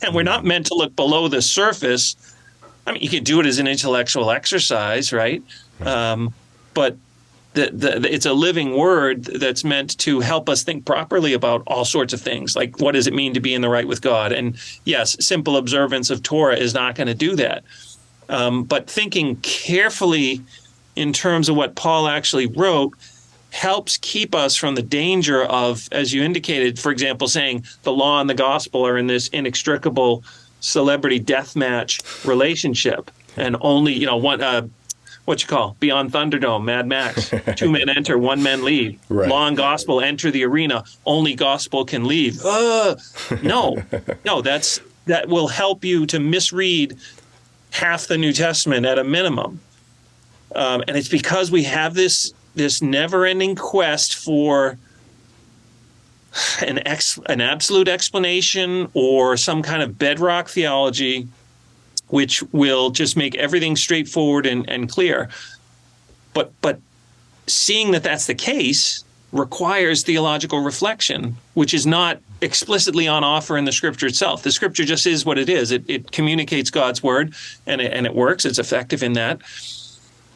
And we're not meant to look below the surface. I mean, you can do it as an intellectual exercise, right? But it's a living word that's meant to help us think properly about all sorts of things, like what does it mean to be in the right with God? And yes, simple observance of Torah is not going to do that. But thinking carefully in terms of what Paul actually wrote helps keep us from the danger of, as you indicated, for example, saying the law and the gospel are in this inextricable celebrity deathmatch relationship, and only, one, Beyond Thunderdome, Mad Max, 2 men enter, 1 man leave. Right. Law and gospel enter the arena, only gospel can leave. No, that will help you to misread half the New Testament at a minimum. And it's because we have this never-ending quest for an absolute explanation or some kind of bedrock theology which will just make everything straightforward and clear. But seeing that that's the case requires theological reflection, which is not explicitly on offer in the Scripture itself. The Scripture just is what it is. It communicates God's word, and it works. It's effective in that.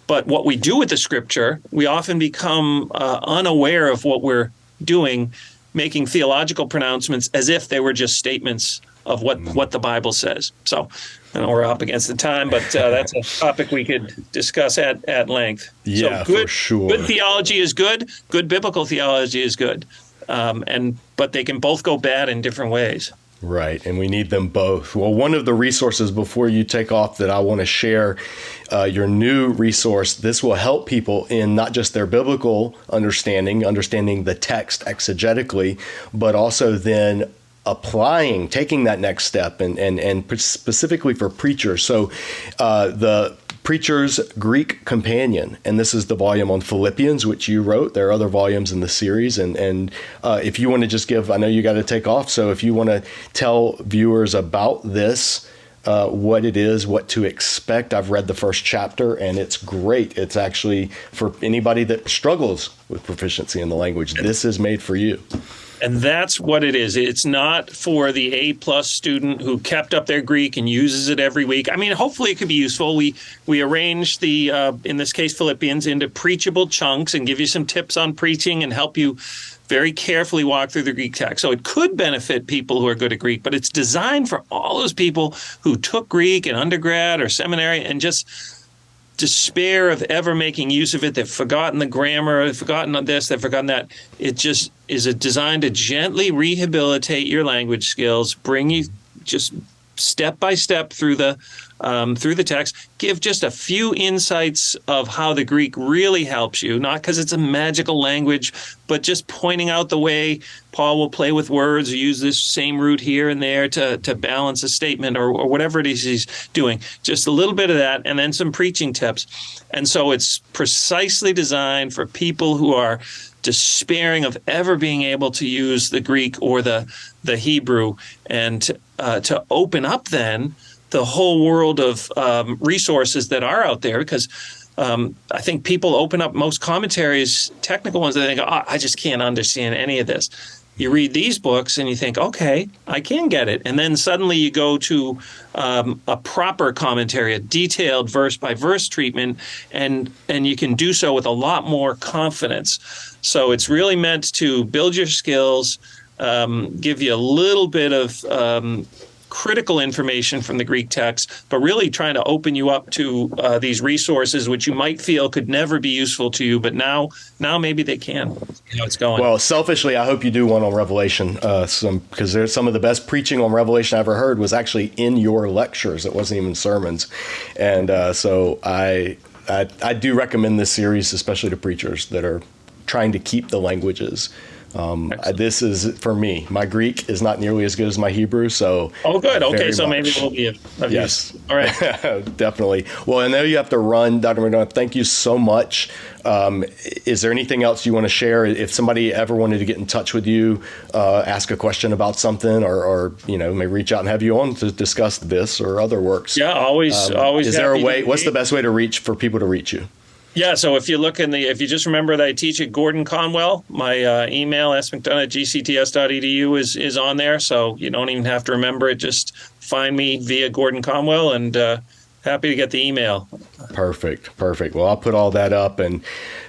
But what we do with the Scripture, we often become unaware of what we're doing, making theological pronouncements as if they were just statements of what the Bible says. So I know we're up against the time, but that's a topic we could discuss at length. Yeah, so for sure. Good theology is good. Good biblical theology is good. But they can both go bad in different ways. Right. And we need them both. Well, one of the resources before you take off that I want to share, your new resource, this will help people in not just their biblical understanding the text exegetically, but also then applying, taking that next step and specifically for preachers. So the Preacher's Greek Companion, and this is the volume on Philippians, which you wrote. There are other volumes in the series, and if you want to just give, I know you got to take off, so if you want to tell viewers about this, what it is, what to expect. I've read the first chapter, and it's great. It's actually for anybody that struggles with proficiency in the language. This is made for you. And that's what it is. It's not for the A+ student who kept up their Greek and uses it every week. I mean, hopefully it could be useful. We arrange the, in this case, Philippians into preachable chunks and give you some tips on preaching and help you very carefully walk through the Greek text. So it could benefit people who are good at Greek, but it's designed for all those people who took Greek in undergrad or seminary and just despair of ever making use of it. They've forgotten the grammar, they've forgotten this, they've forgotten that. It just is designed to gently rehabilitate your language skills, bring you just step by step through the text, give just a few insights of how the Greek really helps you, not because it's a magical language, but just pointing out the way Paul will play with words or use this same root here and there to balance a statement or whatever it is he's doing. Just a little bit of that and then some preaching tips. And so it's precisely designed for people who are despairing of ever being able to use the Greek or the Hebrew, and to open up then the whole world of resources that are out there, because I think people open up most commentaries, technical ones, and they go, I just can't understand any of this. You read these books and you think, okay, I can get it. And then suddenly you go to a proper commentary, a detailed verse-by-verse treatment, and you can do so with a lot more confidence. So it's really meant to build your skills, give you a little bit of critical information from the Greek text, but really trying to open you up to these resources, which you might feel could never be useful to you, but now maybe they can. You know, it's going. Well, selfishly, I hope you do one on Revelation, because there's some of the best preaching on Revelation I ever heard was actually in your lectures. It wasn't even sermons, and so I do recommend this series, especially to preachers that are trying to keep the languages. This is, for me, my Greek is not nearly as good as my Hebrew, so... Oh, good. Okay, so maybe we'll be of yes. use. All right. Definitely. Well, I know you have to run, Dr. McDonough. Thank you so much. Is there anything else you want to share? If somebody ever wanted to get in touch with you, ask a question about something, or may reach out and have you on to discuss this or other works. Yeah, always. Is there a way? What's the best way for people to reach you? Yeah, so if you look if you just remember that I teach at Gordon-Conwell, my email, smcdonough@gcts.edu is on there, so you don't even have to remember it. Just find me via Gordon-Conwell, and happy to get the email. Perfect. Well, I'll put all that up, and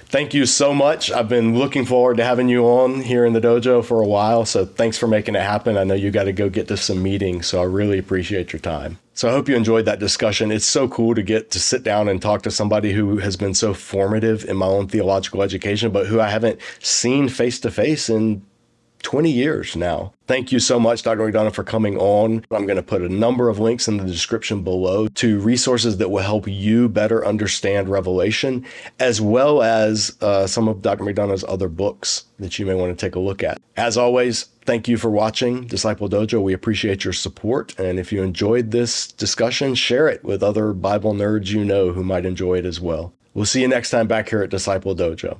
thank you so much. I've been looking forward to having you on here in the dojo for a while, so thanks for making it happen. I know you got to go get to some meetings, so I really appreciate your time. So I hope you enjoyed that discussion. It's so cool to get to sit down and talk to somebody who has been so formative in my own theological education, but who I haven't seen face to face in 20 years now. Thank you so much, Dr. McDonough, for coming on. I'm going to put a number of links in the description below to resources that will help you better understand Revelation, as well as some of Dr. McDonough's other books that you may want to take a look at. As always, thank you for watching Disciple Dojo. We appreciate your support. And if you enjoyed this discussion, share it with other Bible nerds you know who might enjoy it as well. We'll see you next time back here at Disciple Dojo.